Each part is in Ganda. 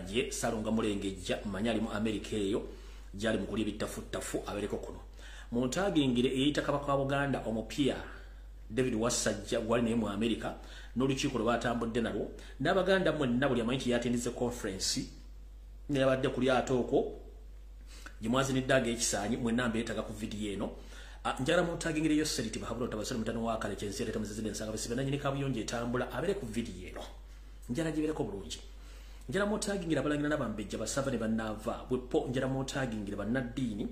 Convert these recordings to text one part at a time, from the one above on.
Kasajje Salonga Mulengejja manyali mu America eyo jali mukuli bitafu abereko kuno muntagingire eyita Kabaka wa Buganda omupya David Wasajja gwali ne mu America n'olukiiko lwatambudde nalwo n'abaganda mwenna buli amanyi yatendize conference ne yabadde kuli atoko jimwazi nidaga ekisanyi mwenna mbetaga ku video eno njala muntagingire yo seriti bahabula tabasala mutano wa kale chensi leta muzizide nsanga bisibe nanyi kabuyonje etambula abere ku video eno njala jibereko bulungi njala muntagingire abalangira nabambejja basava ne banava bwepo njala muntagingire bannadini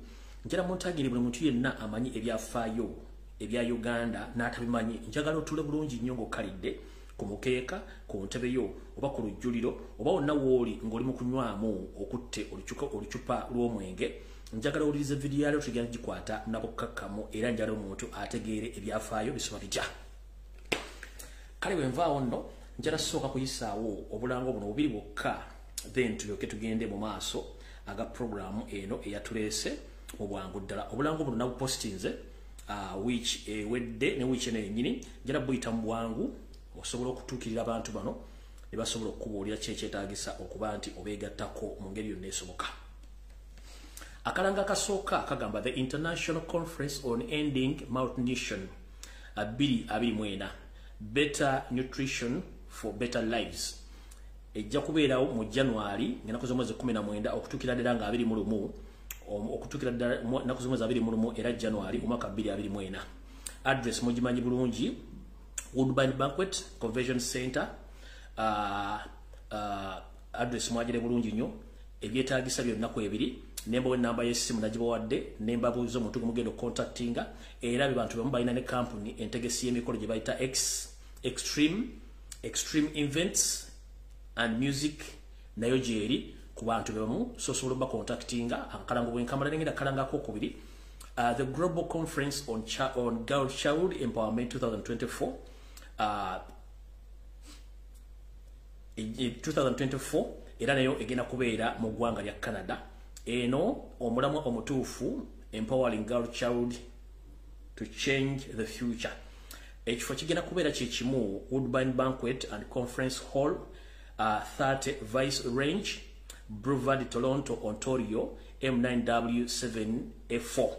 njala muntagingire buli muntu yenna amanyi ebyafaayo ebya Uganda n'atabimanyi njagala otule bulungi nnyo ng'okkalidde ku mukeeka ku ntebe yo oba ku lujjuliro oba wonna wooli ng'oli mu kunywamu okutte olucupa lw'omwenge njagala owulirize video yaleero tugenda gikwata nabukkakkamu era njagala omuntu ategeere ebyafaayo bisoma bijja kale bwe nvaawo nno njala sooka kuyisaawo obulango buno bubiri bwokka then tulyoke tugende mu maaso aga programu eno eyatuleese mu bwangu ddala obulango buno nabupostinze which wedde ne which ene nyini njala buyita mu bwangu osobola okutuukirira abantu bano ne basobola okubuulira kyetaagisa okuba nti obeegattako mu ngeri yonna esoboka akalanga akasooka kagamba the International Conference on Ending Malnutrition 2024 Better Nutrition for Better Lives ejja kubeerawo mu January ng'ennaku z'omwezi 19 okutuukira ddala nga 21 okutuukira ddala ennaku z'omwezi 21 era January omwaka 2024 address mugimanyi bulungi Woodbine Banquet Convention Center address mwagire bulungi nnyo ebyetaagisa byonna ku ebiri nemba w'ennamba y'essimu nagibawadde nemba buuzo omuntu gumugenda contactinga era bantu bamu balina ne company entegesi y'emikolo gye bayita extreme events and music nayo gyeri ku bantu bebamu so osobola ba contactinga akalango bwenkamala nengenda kalangako okubiri the Global Conference on Girl Child Empowerment 2024 2024 era nayo egenda kubeera mu ggwanga lya Canada eno omulamwa omutuufu empowering girl child to change the future ekifo kigenda kubeera kyekimu Woodbine Banquet and Conference Hall 30 Vice Range Boulevard Toronto Ontario M9W7A4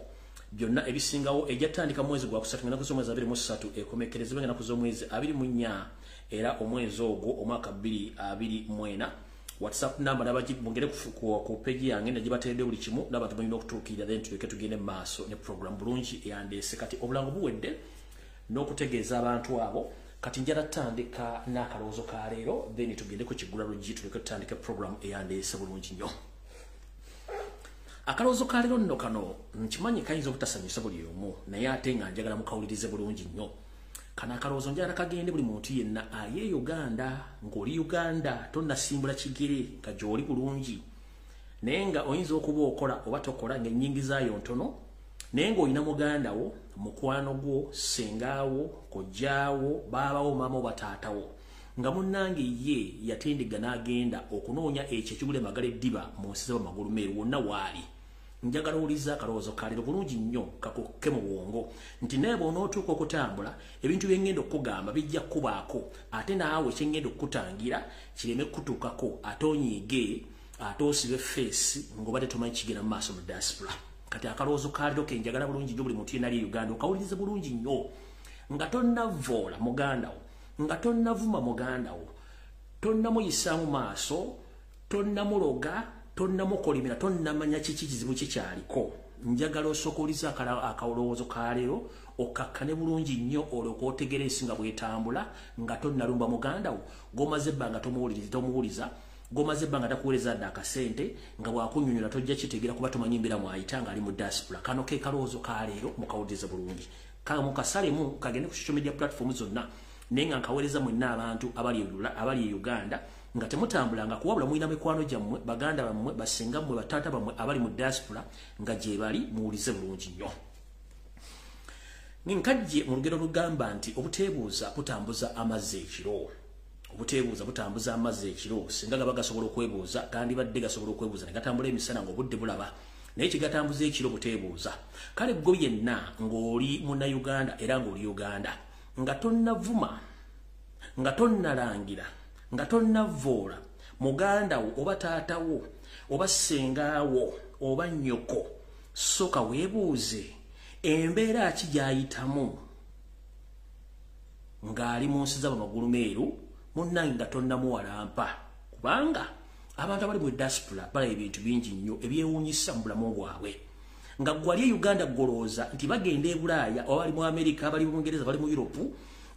byonna ebisingawo ejatandika mwezi gwa kusatu ng'ennaku z'omwezi 23 ekomekerezebwa ng'ennaku z'omwezi 24 era omwezi ogwo omwaka 2024 WhatsApp number nabagibongere ku page yange nagibateredde buli kimu n'abantu balina okutuukirira then tuleke tugende mu maaso ne program bulungi eyandeese kati obulango buwedde n'okutegeeza abantu abo kati njala tandika n'akalowoozo ka leero then tugende ku kigula LUJJI tuleke tutandike program eyandeese bulungi nnyo akalowoozo ka leero nno kano nkimanyi kayinza obutasanyusa buli omu naye ate nga njagala mukawulirize bulungi nnyo kana akalowoozo njala kagende buli muntu yenna aye Uganda ng'oli Uganda tonnasimbula kigere nga gy'oli bulungi naye nga oyinza okuba okola oba tokola ng'ennyingi zaayo ntono naye ng'olina muganda wo mukwano gwo sengaawo kojjaawo baabawo maama oba taatawo nga munnange ye yatendiga n'agenda okunoonya ekyo ekigula emagala eddiba mu nsi z'abamagulu meeru wonna waali njagala owuliza akalowoozo kalero bulungi nnyo kakukke mu bwongo nti naye bw'onootuuka okutambula ebintu bye ngenda okugamba bijja kubaako ate naawe kye ngenda okutangira kireme kutuukako ate onyiige ate osibe feesi ng'obadde tomanyi kigenda mu maaso mu diaspora kati akalowoozo kalero ke njagala bulungi nnyo buli muntu yenna ali Uganda okawulirize bulungi nnyo nga tonnavoola muganda wo nga tonnavuma muganda wo tonnamuyisaamu maaso tonnamuloga tonnamukolimira tonnamanya kiki kizibu kikyaliko njagala osokoliza akalowoozo ka leero okakkane bulungi nnyo olyoka otegera ensi nga bwetambula nga tonnalumba muganda wo g'omaze ebbanga tomuwuliza g'omaze ebbanga takuweereza dde akasente nga bw'akunnyonnyola tojja kitegera kuba tomanyi embeera mwayita ng'ali mu diaspora kano ke kalowoozo ka leero mukawulirize bulungi mukasalemu kagende ku social media platform zonna naye nga nkaweereza mwenna abantu abali e Uganda nga temutambulanga kuwabula mulina mikwano gyammwe baganda bammwe basenga mmwe bataata bammwe abali mu diaspora nga gye bali muwulize bulungi nnyo nkajje mu lugero lugamba nti obuteebuuza butambuza amazzi ekiro obuteebuuza butambuza amazzi ekiro singa gaba gasobola okwebuuza gandibadde gasobola okwebuuza ne gatambula emisana ng'obudde bulaba naye kigatambuza ekiro buteebuuza kale gwe yenna ng'oli munnayuganda era ng'oli Uganda nga tonnavuma nga tonnalangira nga tonnavoola muganda wo oba taata wo oba ssengawo oba nnyoko soka weebuuze embeera ki gy'ayitamu ng'ali mu nsi z'abamagulu meeru munnange nga tonnamuwalampa kubanga abantu abali mu diaspora balaba ebintu bingi nnyo ebyewuunyisa mu bulamu bwabwe nga gwali e Uganda golooza nti bagenda e Bulaaya oba bali mu Amerika bali mu Bungereza bali mu Europe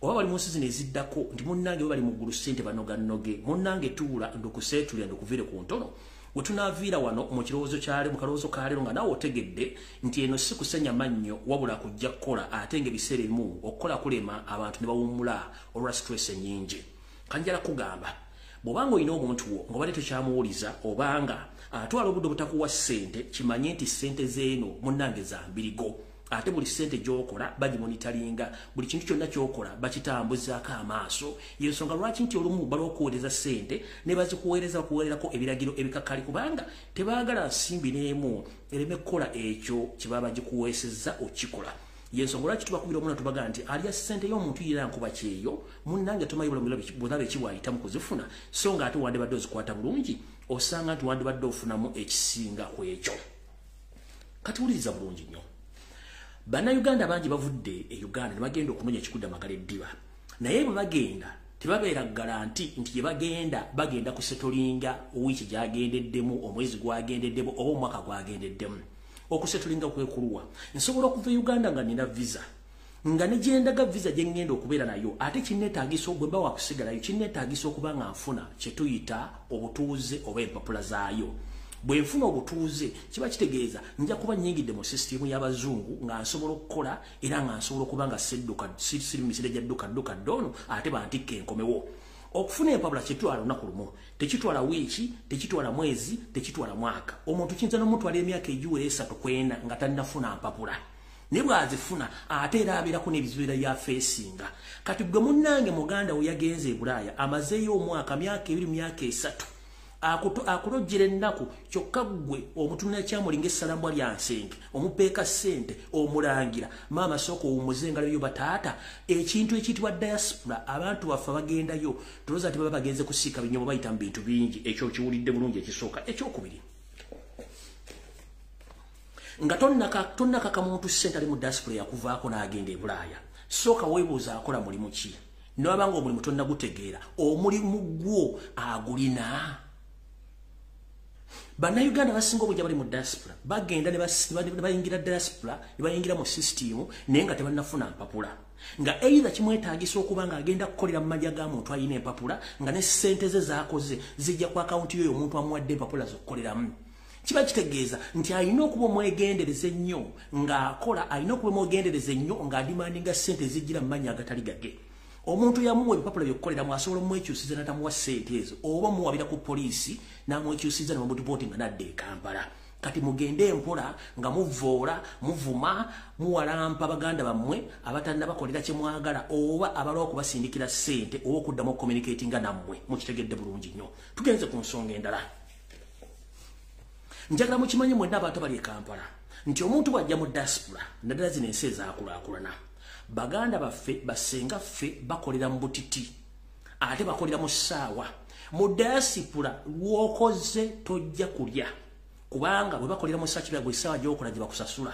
oba bali mu nsi zino eziddako nti munnange bali mu ggulu ssente banogannoge munnange tuula ndukuseetulira ndukuvire ku ntono bwe tunaaviira wano mu kirowoozo kyale mu kalowoozo ka leero nga naawe otegedde nti eno si kusenya mannyo wabula kujja kukola ate ng'ebiseera ebimu okukola kulema abantu ne bawummula olwa stress ennyingi kanjala kugamba bw'obanga olina omuntu wo ng'obadde tekyamuwuliza obanga atwala obudde obutakuwa ssente kimanye nti ssente z'eno munnange za mbirigo ate buli ssente gy'okola bagimonitalinga buli kintu kyonna ky'okola bakitambuzaako amaaso y'ensonga lwaki nti olumu balw'okuweereza ssente ne bazikuweereza bakuweererako ebiragiro ebikakkali kubanga tebaagala nsimbi n'emu ereme kukola ekyo kye baba bagikuweesezza okikola y'ensonga lwaki tubakubira omuna tubaga nti alya ssente y'omuntu yira nkuba kyeyo munnange tomanyi bulabe ki bw'ayitamu kuzifuna so nga ate wandibadde ozikwata bulungi osanga nti wandibadde ofunamu ekisinga ku ekyo kati wuliriza bulungi nnyo Bannayuganda bangi bavudde e Uganda ne bagenda okunoonya ekikudde amagala eddiba naye bwe bagenda tebabeera garanti nti gye bagenda kusetolinga wiiki gy'agendeddemu omwezi gwagendeddemu oba omwaka gwagendeddemu okusetolinga kwekuluwa nsobola okuva e Uganda nga nina visa nga ne gyendaga visa gye ngenda okubeera nayo ate kinneetaagisa bwe mba wakusigalayo kinneetaagisa okuba nga nfuna kye tuyita obutuuze oba empapula zaayo bwe nfuna obutuuze kiba kitegeeza nja kuba nnyingidde mu sisitimu y'abazungu nga nsobola okukola era nga nsobola okuba nga siri mu misinde gya dduka ddono ate bantikka enkomewo okufuna empapula kitwala olunaku lumu tekitwala wiiki tekitwala mwezi tekitwala mwaka omuntu kiyinza n'omutwala emyaka egiwera 3-4 nga tannafuna mpapula ne bw'azifuna ate era abeerako n'ebizibu byafeesinga kati gwe munnange muganda we yagenze e Bulaaya amazeeyo omwaka myaka 2 myaka 3 akulojjera ennaku kyokka ggwe omutunula kyamulinga essalambwa lya nsenge omupeeka ssente omulangira maama sooka owummuze engalo yo bataata ekintu ekiyitibwa diaspora abantu baffe bagendayo tulowooza nti baba bagenze kusiika binyomo bayita mu bintu bingi ekyo kiwulidde bulungi ekisooka ekyokubiri nga tonnakaka muntu ssente ali mu diaspora yakuvaako n'agenda e Bulaaya sooka weebuuza akola mulimu ki nobanga omulimu tonnagutegeera omulimu gwo agulina Bannayuganda basinga obujja bali mu diaspora bagenda ne bayingira diaspora ne bayingira mu system naye nga tebannafuna mpapula nga either kimwetaagisa okuba nga agenda kukolera mu majja ga muntu alina empapula nga ne ssente ze zaakoze zijja ku akawunti yo omuntu amuwadde empapula z'okukoleramu kiba kitegeeza nti alina okuba omwegendereza ennyo ng'akola alina okuba omwegendereza ennyo ng'adimandinga ssente zijjira mu mannya agatali gage omuntu yamuwa ebipapula by'okukoleramu asobola omwekyusiza n'atamuwa ssente ezo oba muwabira ku poliisi n'amwekyusiza n'omudipooti nga nadda e Kampala kati mugende empola nga muvoola muvuma muwalampa baganda bammwe abatannabakolera kye mwagala oba abalwa okubasindikira ssente oba okuddamu okucommunicatinga nammwe mukitegedde bulungi nnyo tugenze ku nsonga endala njagala mukimanye mwenna abantu bali e Kampala nti omuntu bw'ajja mu diaspora naddala zino ensi ezaakulaakulana baganda baffe basenga ffe bakolera mu butiti ate bakolera mu ssaawa mu diaspora lw'okoze tojja kulya kubanga bwe bakolera mu ssaawa buli ssaawa gy'okola gye bakusasula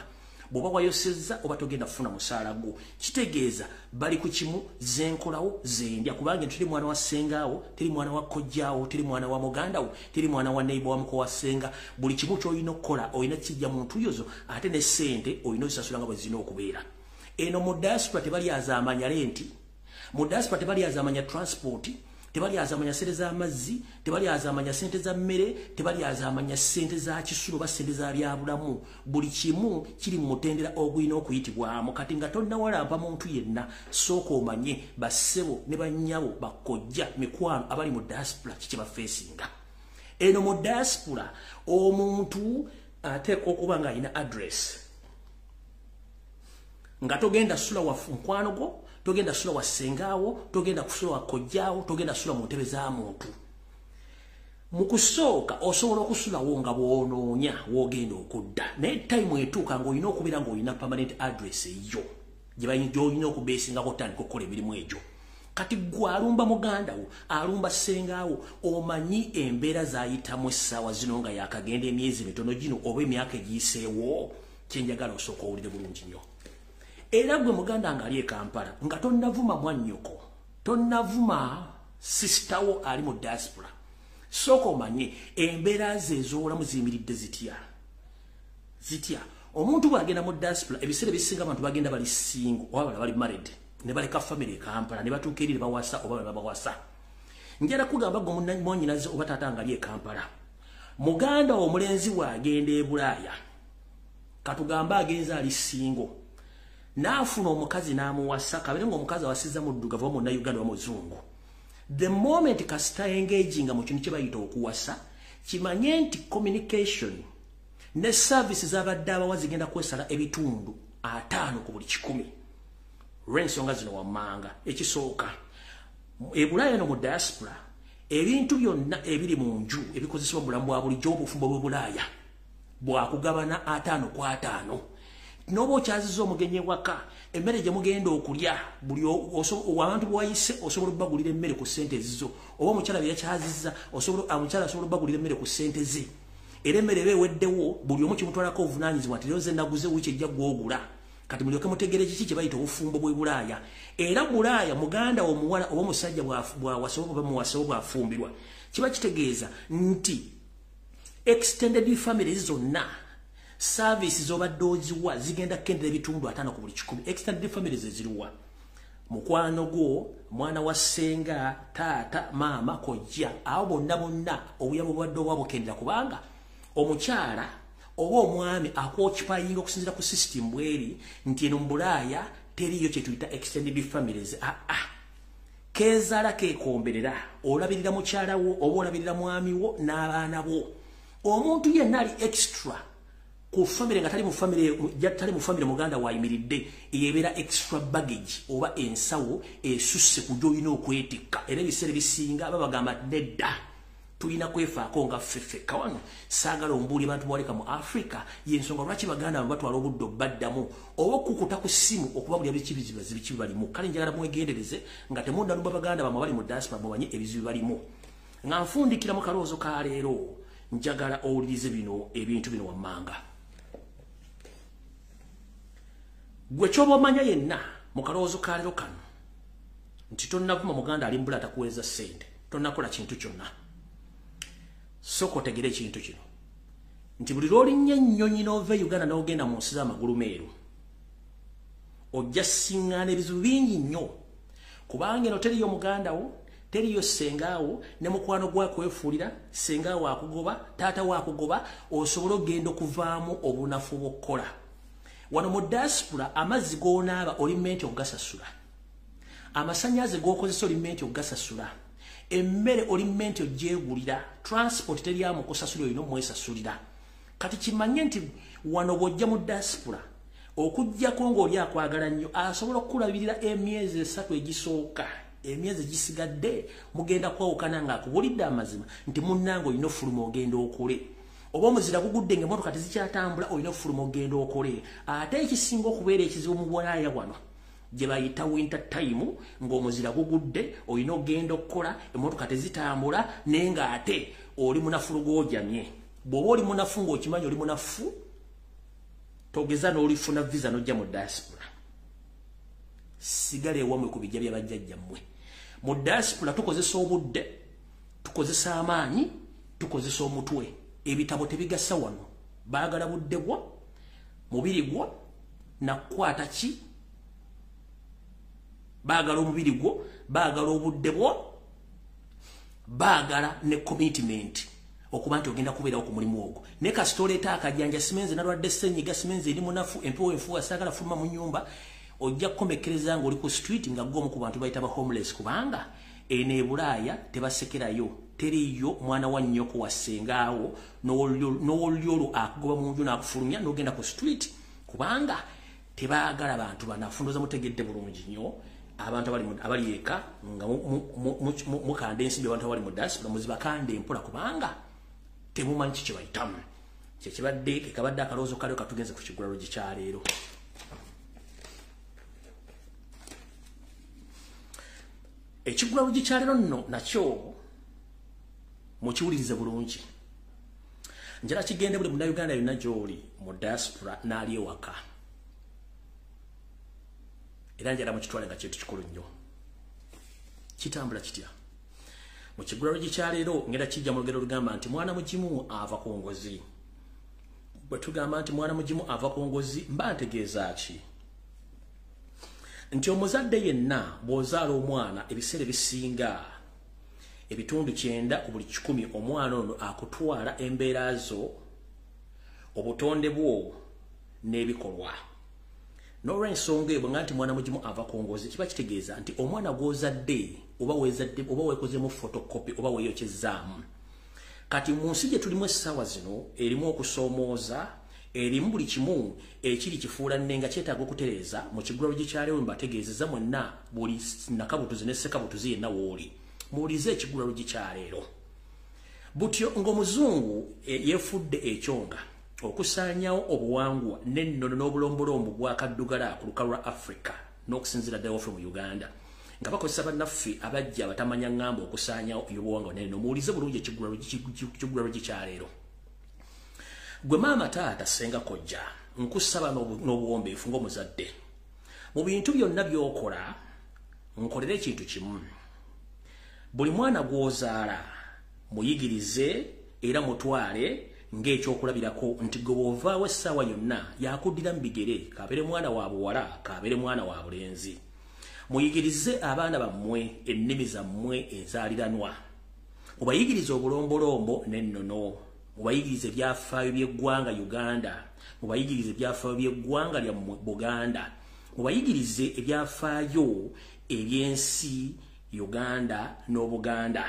bw'oba wayosezza oba togenda kufuna musaala gwo kitegeeza bali ku kimu zenkolawo zendya kubanga teri mwana wa ssengaawo teri mwana wa kojjaawo teri mwana wa mugandawo teri mwana wa neighbor wa muko wa ssenga buli kimu ky'olina okukola olina kijja mu ntuyozo ate ne ssente olina ozisasula nga bwe zirina okubeera eno mu diaspora tebali azamanya renti mu diaspora tebali azamanya transport tebali azamanya sente z'amazzi tebali azamanya sente za mmere tebali azamanya sente za kisulo ba sente za byabulamu buli kimu kiri mu mutendera ogwina okuyitibwamu kati nga tonnawalampa muntu yenna sooka omanye bassebo ne bannyabo bakojja mikwano abali mu diaspora kiki bafeesinga eno mu diaspora omuntu ateeka okuba nga alina address nga togenda sula wa nkwano gwo togenda sula wa sengaawo togenda kusula wa kojjaawo togenda sula mu ntebe za muntu mu kusooka osobola okusulawo nga bw'onoonya w'ogenda okudda naye time etuuka ng'olina okubeera ng'olina permanent address eyo gy'olina okubeesingako otandika okukola emirimu egyo kati gwe alumba muganda wo alumba ssengawo omanyi embeera zayitamu essaawa zino nga yakagenda emyezi mitono gino oba emyaka egiyiseewo kyenjagala osooka owulire bulungi nnyo era gwe muganda ng'ali e Kampala nga tonnavuma mwannyoko tonnavuma sisitawo ali mu diaspora sooka omanye embeera ze ez'obulamu ziyimiridde zitya omuntu bw'agenda mu diaspora ebiseera ebisinga abantu bagenda bali single oba bali married ne baleka family e Kampala ne batuuka eri ne bawasa oba ne babawasa njala kugamba gwe mwannyinaze oba taata nga ali e Kampala muganda omulenzi bw'agenda e Bulaaya katugamba agenza ali single n'afuna omukazi n'amuwasa kabere ng'omukazi awasiza muddugavu wa munnayuganda wa muzungu the moment kasita engaging mu kintu kye bayita okuwasa kimanye nti communication ne services z'abadde abawa zigenda kwesala ebitundu 5 ku buli 100 lw'ensonga zino wammanga ekisooka e Bulaaya no mu diaspora ebintu byonna ebiri mu nju ebikozesebwa mu bulamu bwa bulijjo obufumbo bw'e Bulaaya bwakugabana 5 ku 5 n'oba okyaziza omugenyi waka emmere gye mugenda okulya buli abantu bwayise osobola obbagulira emmere ku ssente ezizo oba omukyala bye yakyazizza omukyala asobola obbagulira emmere ku ssente ze era emmere eba eweddewo buli omu kimutwalako obuvunaanyizibwa nti lero ze naguze wiiki ejja gwogula kati mulyoke mutegere kiki kye bayita obufumbo bw'e Bulaaya era Bulaaya muganda omuwala oba omusajja bwawasobola muwasewo bwafumbirwa kiba kitegeeza nti extended families zonna services z'obadde oziwa zigenda kukendera ebitundu 5 ku buli 100 extended families eziriwa mukwano gwo mwana wa ssenga taata maama kojja awo bonna obuyabo bwadde obwabukendera kubanga omukyala oba omwami akwokipayinga okusinzira ku system bweri nti eno mu Bulaaya teriyo kye tuyita extended families keezaala keekomberera olabirira mukyala wo oba olabirira mwami wo n'abaana bo omuntu yenna ali extra ku family nga tali mu family muganda wayimiridde eyebeera extra baggage oba ensawo esusse ku gy'olina okwetikka era ebiseera bisinga babagamba nedda tulina kwefaako nga ffeffe kawano saagala ombuuli bantu bawaleka mu Africa yensonga lwaki baganda batwala obudde obaddamu oba okukuta ku ssimu okubabulya bizibu balimu kale njagala mwegendereze nga temundalumba baganda bamwe bali mu diaspora mubanye ebizibu balimu nga nfundikira mu kalowoozo ka leero njagala owulirize bino ebintu bino wammanga gwe kyoba omanya yenna mu kalowoozo ka leero kano nti tonnavuma muganda ali mbula atakuweeza ssente tonnakola kintu kyonna sooka otegere ekintu kino nti buli lw'olinnya ennyonyi n'ova e Uganda n'ogenda mu nsi z'amagulu meeru ojja siŋŋaana ebizibu bingi nnyo kubanga eno teriyo muganda wo teriyo ssengaawo ne mukwano gwakwefuulira ssengaawo akugoba taata waakugoba osobole okgenda okuvaamu obunafu bw'okkola wano mu diaspora amazzi g'onaaba oli mmenti ogasasula amasannyalaze g'okozesa oli mmenti ogasasula emmere oli mmenti ogyegulira transport teryamu kusasula olina omwesasulira kati kimanye nti wano bw'ojja mu diaspora okuggyako ng'oli akwagala nnyo asobola okukulabirira emyezi 3 egisooka emyezi gisigadde mugenda kwawukana ng'akubulidde amazima nti munnange olina ofuluma ogenda okule oba omuzira gugudde ng'emmotoka tezikyatambula olina ofuluma ogenda okole ate ekisinga okubeera ekizibu mu Bulaaya wano gye bayita winter time ng'omuzira gugudde olina ogenda okukola emmotoka tezitambula naye ng'ate oli munafu lugojamye bw'oba oli munafu ng'okimanyi oli munafu togeza n'olifuna visa n'ojja mu diaspora sigala ewamwe ku bijja by'abajjajjammwe mu diaspora tukozesa obudde tukozesa amaanyi tukozesa omutwe ebitabo tebigasa wano baagala budde bwo mubiri gwo nakukwata ki baagala omubiri gwo baagala obudde bwo baagala ne commitment okuba nti ogenda kubeerawo ku mulimu ogwo naye kasita oleeta akajjanja simenze nalwadde ssenyiga simenze eri munafu empewo enfuuwa saagala fuluma mu nnyumba ojja kukomekereza ng'oli ku street nga gwomu ku bantu bayita ba homeless kubanga eno e Bulaaya tebasekerayo teriyo mwana wa nnyoko wa ssengaawo n'olyolo akugoba mu nju n'akufulumya n'ogenda ku street kubanga tebaagala bantu banafu ndowooza mutegedde bulungi nnyo abantu abali eka nga mukanda ensimbi abantu abali mu diaspora muzibakande empola kubanga temumanyi kiki bayitamu kyekibadde kabadde akalowoozo kaleo katugenze ku kigula luggi kya leero ekigula lujji kya leero nno nakyo mukiwulirize bulungi. Njala kigende buli munnayuganda yonna gy'oli mu diaspora n'ali ewaka. Era njala mukitwale nga kintu kikulu nnyo. Kitambula kitya? Mu kigula lujji kya leero ngenda kijja mu lugero lugamba nti mwana mugimu ava ku ngozi. Bwe tugamba nti mwana mugimu ava ku ngozi mba ntegeeza ki? Nti omuzadde yenna bw'ozaala omwana ebiseera ebisinga ebitundu 9 ku buli 10 omwana ono akutwala embeera zo obutonde bwo n'ebikolwa. N'olw'ensonga eyo bwe nti mwana mugimu ava ku ngozi kiba kitegeeza nti omwana gw'ozadde oba weekozeemu photocopy oba weeyokyezaamu. Kati mu nsi gye tulimu essaawa zino erimu okusoomooza, erimu buli kimu ekiri kifuula nnenga kyetaaga okutereeza. Mu kigula lujji kya leero mbategeezezza mwenna buli nakabutuzi ne ssekabutuzi yenna w'oli. Muwulize ekigula lujji kya leero. Butyo ng'omuzungu yeefudde ekyonga okusaanyawo obuwangwa n'ennono n'obulombolombo bwa kaddugala ku lukalu lwa Africa n'okusinziira ddala waffe mu Uganda. Nga bakozesa bannaffe abajja abatamanya ngamba okusaanyawo ebyobuwangwa n'ennono. Muwulize bulungi ekigula lujji kya leero. Gwe maama taata senga kojja nkusaba n'obuwombeefu ng'omuzadde. Mu bintu byonna by'okola nkolera ekintu kimu. Buli mwana gw'ozaala muyigirize era mutwale ng'ekyokulabirako nti gwe bw'ovaawo essaawa yonna yakuddira mu bigere, kabeere mwana wa buwala, kabeere mwana wa bulenzi. Muyigirize abaana bammwe ennimi zammwe enzaaliranwa. Mubayigirize obulombolombo n'ennono. Mubayigirize ebyafaayo by'eggwanga Uganda. Mubayigirize ebyafaayo by'eggwanga lya Buganda. Mubayigirize ebyafaayo eby'ensi Uganda n'Obuganda.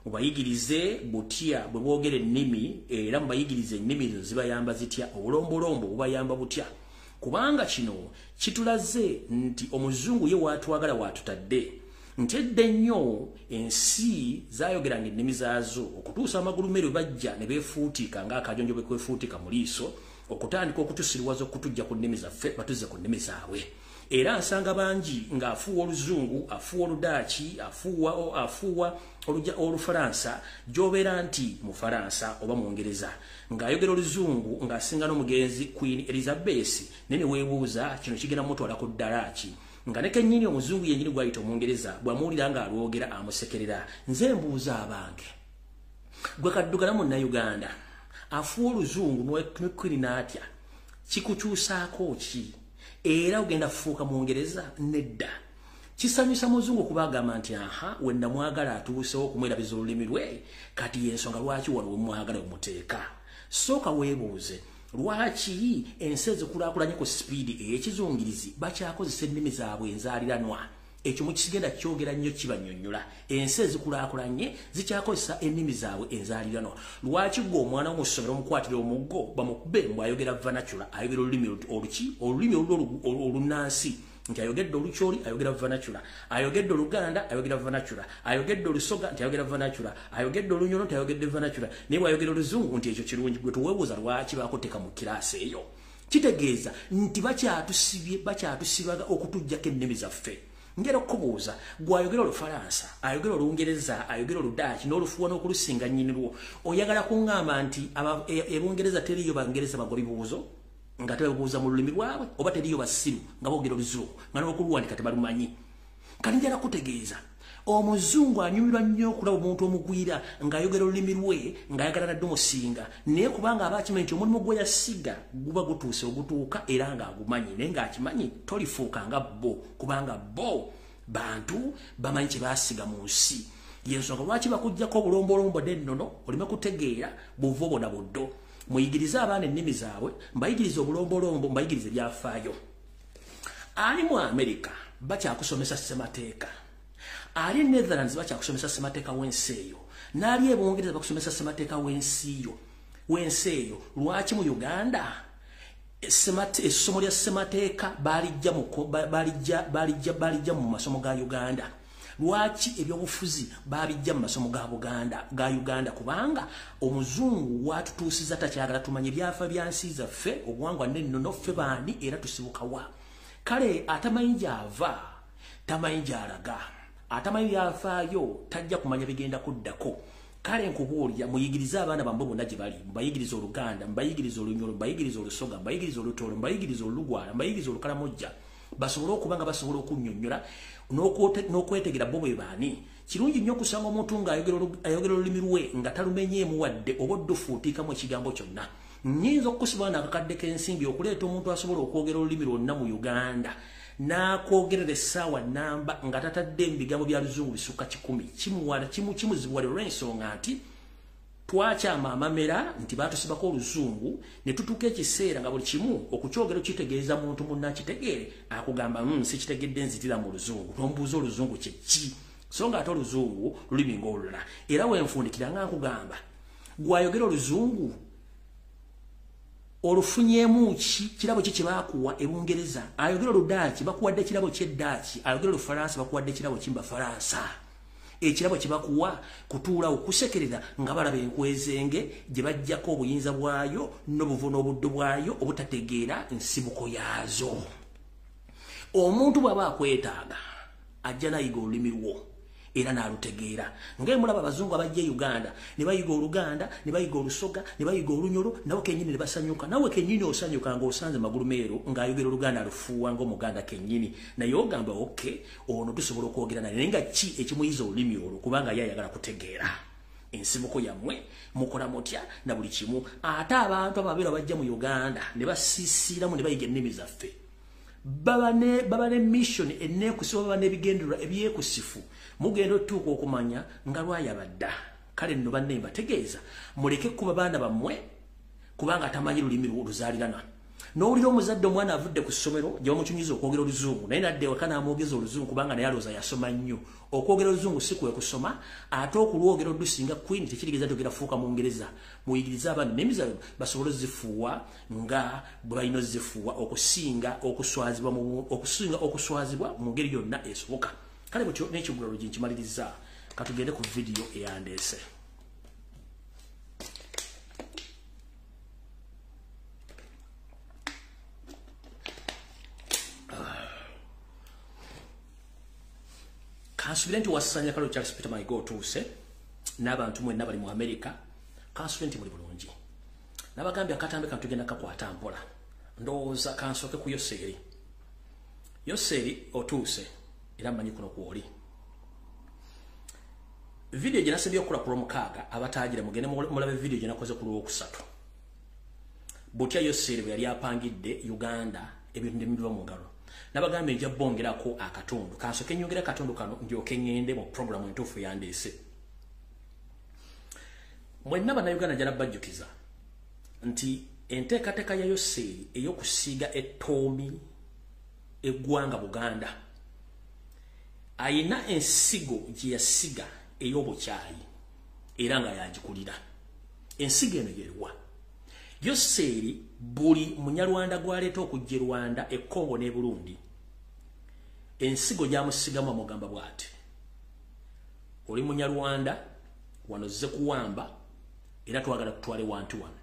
Mubayigirize butya bwe boogera ennimi era mubayigirize ennimi zo zibayamba zitya, obulombolombo bubayamba butya. Kubanga kino kitulaze nti omuzungu ye waatwagala waatutadde. Ntedde nnyo ensi zaayogeranga ennimi zaazo okutuusa amagulumeero bajja ne beefuutika ng'akajonjo bwe kwefuutika mu liiso okutandika okutusiriwaza okutujja ku nnimi zaffe batuze ku nnimi zaabwe. Era nsanga bangi ng'afuuwa oluzungu, afuuwa oludaaki, afuuwa olufalansa, gy'obeera nti mu Faransa oba mu Ngereza. Ng'ayogera oluzungu ng'asinga n'omugenzi Queen Elizabeth, nene weebuuza kino kigenda mutwala ku ddala ki? Nga ne kennyini omuzungu yennyini gw'ayita Omungereza bw'amuwulira ng'alwogera amusekerera. Nze mbuuza abange, gwe kaddugala munnayuganda afuuwa oluzungu ne Queen n'atya, kikukyusaako ki? Era ogenda kufuuka Mungereza nedda. Kisanyusa muzungu kubagamba nti aha wenna mwagala atuusewo okumwerabiza olulimi lwe, kati yensonga lwaki wano mwagala omuteeka. Sooka weebuuze lwaki ensi ezikulaakulanye ku sipiidi ey'ekizungirizi bakyakozesa ennimi zaabwe enzaaliranwa. Ekyo mukisigenda kyogera nnyo kibannyonnyola. Ensi ezikulaakulanye zikyakozesa ennimi zaabwe enzaaliranwa. Lwaki gwe omwana w'omussomero omukwatira omuggo bamukube mbw'ayogera vanachula, ayogera olulimi oluki? Olulimi olunnansi. Nti ayogedde olukyoli ayogera vanachula, ayogedde oluganda ayogera vanachula, ayogedde olusoga nti ayogera vanachula, ayogedde olunyono nti ayogedde vanachula, naye bw'ayogera oluzungu nti ekyo kirungi. Gwe tuweebuuza lwaki baakuteeka mu kiraasi eyo. Kitegeeza nti bakyatusibaga okutuggyako ennimi zaffe. Ngera okubuuza gw'ayogera Olufalansa, ayogera Olungereza, ayogera Oludaaki n'olufuuwa n'okulusinga nnyinirwo, oyagala kuŋŋamba nti Ebungereza teriyo Bangereza bagwa bibuuzo nga tebabuuza mu lulimi lwabwe, oba teriyo basiru nga boogera Oluzungu nga n'okuluwandika tebalumanyi. Kati njala kutegeeza omuzungu anyumirwa nnyo okulaba omuntu omugwira ng'ayogera olulimi lwe ng'ayagala nadde omusinga, naye kubanga aba akimanyi nti omulimu gwe yasiga guba gutuuse ogutuuka era ng'agumanyi, naye ng'akimanyi tolifuuka nga bo, kubanga bo bantu bamanyi kye baasiga mu nsi. Yensonga lwaki bakuggyako obulombolombo n'ennono oleme kutegeera buvo bona buddo. Muyigirize abaana ennimi zaabwe, mbayigirize obulombolombo, mbayigirize ebyafaayo. Ali mu Amerika bakyakusomesa ssemateeka, ali Netherlands bakyakusomesa ssemateeka w'ensi eyo, n'ali Ebungereza bakusomesa ssemateeka w'ensi eyo. Lwaki mu Uganda essomo lya ssemateeka balijja mu masomo ga Uganda? Lwaki ebyobufuzi babijja mu masomo ga Uganda? Kubanga omuzungu watutuusiza takyagala tumanye byafa bya nsi zaffe, obuwangwa n'ennono ffe baani era tusibuka wa. Kale atamanyi gy'ava, tamanyi gy'alaga. atamanyi byafaayo tajja kumanya bigenda kuddako. Kale nkubuulira muyigiriza abaana bamwe bonna gye bali, mbayigiriza Oluganda, mbayigiriza Olunyolo, mbayigiriza Olusoga, mbayigiriza Olutolo, mbayigiriza Olugwala, mbayigiriza Olukalamojja, basobole okuba nga basobola okunnyonnyola n'okwetegera bo bwe baani. Kirungi nnyo okusanga omuntu ng'ayogera olulimi lwe nga talumenyeemu wadde oba oddufuutiikamu ekigambo kyonna. Nnyinza okukusibwa n'akakadde k'ensimbi okuleeta omuntu asobola okwogera olulimi lwonna mu Uganda n'akwogerera essaawa nnamba nga tatadde mu bigambo bya Luzungu bisukka 10 kimuzibuwala olw'ensonga nti twakyama amamera nti baatusibako Oluzungu ne tutuuka ekiseera nga buli kimu okukyogera okitegeeza muntu munnakitegeere akugamba sikitegedde nzitira mu Luzungu n'omubuuza Oluzungu kye ki so nga ate Oluzungu lulimi ng'olulala era wenfundikira nga nkugamba gwayogera Oluzungu olufunyeemu ki kirabo kye baakuwa e Bungereza ayogera Oludaaki bakuwadde kirabo ky'Eddaaki ayogera Olufalansa bakuwadde kirabo kimbafalansa ekirabo kye bakuwa kutuula okusekerera nga balaba enkwezenge gye bajjako obuyinza bwayo n'obuvu n'obuddu bwayo obutategeera nsibuko yaazo. Omuntu bw'aba akwetaaga ajja nayiga olulimi lwo era n'alutegeera ng'emulaba abazungu abajja Uganda ne bayiga Oluganda ne bayiga Olusoga ne bayiga Olunyolo nabo kennyini ne basanyuka nawe kennyini osanyuka ng'osanze Magulumeero ng'ayogera Oluganda alufuuwa ng'Omuganda kennyini naye ogamba oke ono tusobola okwogera naye nga ki ekimuyiza olulimi olwo kubanga ye ayagala kutegeera ensibuko yammwe mukola mutya na buli kimu. Ate abantu ababeera bajja mu Uganda ne basiisiramu ne bayiga ennimi zaffe baba ne mission enneekusifu baba n'ebigendererwa ebyekusifu mugenda otuuka okumanya nga lwayabadda. Kale nno banne mbategeeza muleke kuba baana bammwe kubanga atamanyi lulimi luzaalirana. N'owulira omuzadde omwana avudde ku ssomero gye bamukyunyiza okwogera Oluzungu naye nadde ewaka n'amwogeza Oluzungu kubanga naye alowooza yasoma nnyo. Okwogera Oluzungu si kwe kusoma ate okulwogera olusinga Queen tekitegeeza nti ogenda fuuka Mungereza. Muyigirize abaana ennimi zaabwe basobole ozifuuwa nga bwe balina ozifuuwa okusinga okuswazibwa mu ngeri yonna esoboka. Kale bwetyo n'ekigula Lujji nkimaliriza katugende ku vidiyo eyandeese. Kansubire nti wasanya kalo Charles Peter Mayiga otuuse n'abantu mwenna bali mu America kansubire nti muli bulungi n'abagambye akatambe katugenda kakwata mpola ndowooza kansooke ku Yoseri otuuse era mmanyi kuno kwoli video gye nasabye okukola ku Lwomukaaga abataagire mugende mulabe video gye nakoze ku Lwokusatu butya Yoseri bwe yali apangidde Uganda ebintu ndemibiba mu ngalo n'abagambye nja bongerako akatundu kansooke nyongera akatundu kano ndyoke ngende mu programu entuufu yandeese. Mwenna bannayuganda njala bajjukiza nti enteekateeka ya Yoseri ey'okusiiga ettoomi eggwanga Buganda ayina ensigo gye yasiga ey'obukyayi era nga yagikulira. Ensigo eno yeruwa Yoseri buli munyarwanda gwaleeta okujja Rwanda e Congo ne Burundi ensigo gyamusigamu amugamba bw'ati oli munyarwanda wano zze kuwamba era twagala kutwale wantu-wano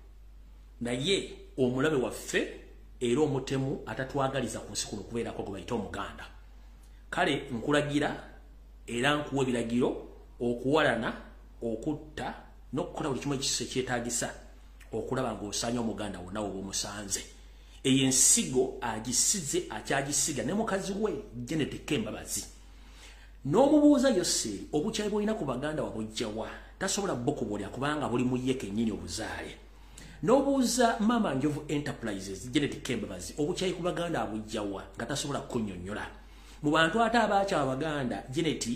naye omulabe waffe era omutemu atatwagaliza ku nsi kuno kubeerako gwe bayita Omuganda. Kale nkulagira era nkuwa ebiragiro okuwalana okutta n'okukola buli kimu ekisa ekyetaagisa okulaba ng'osaanya Omuganda wonna oba omusanze. Eyo ensigo agisize akyagisiga ne mukazi we Janet Kembabazi. N'omubuuza Yoseri obukyayi bw'olina ku Baganda wabujjawa tasobola bbukubuulira kubanga buli mu ye kennyini obuzaale. N'obuuza Mama Njovu Enterprises Janet Kembabazi obukyayi ku Baganda abujjawa nga tasobola kunnyonnyola. Mu bantu ate abakya Abaganda Janet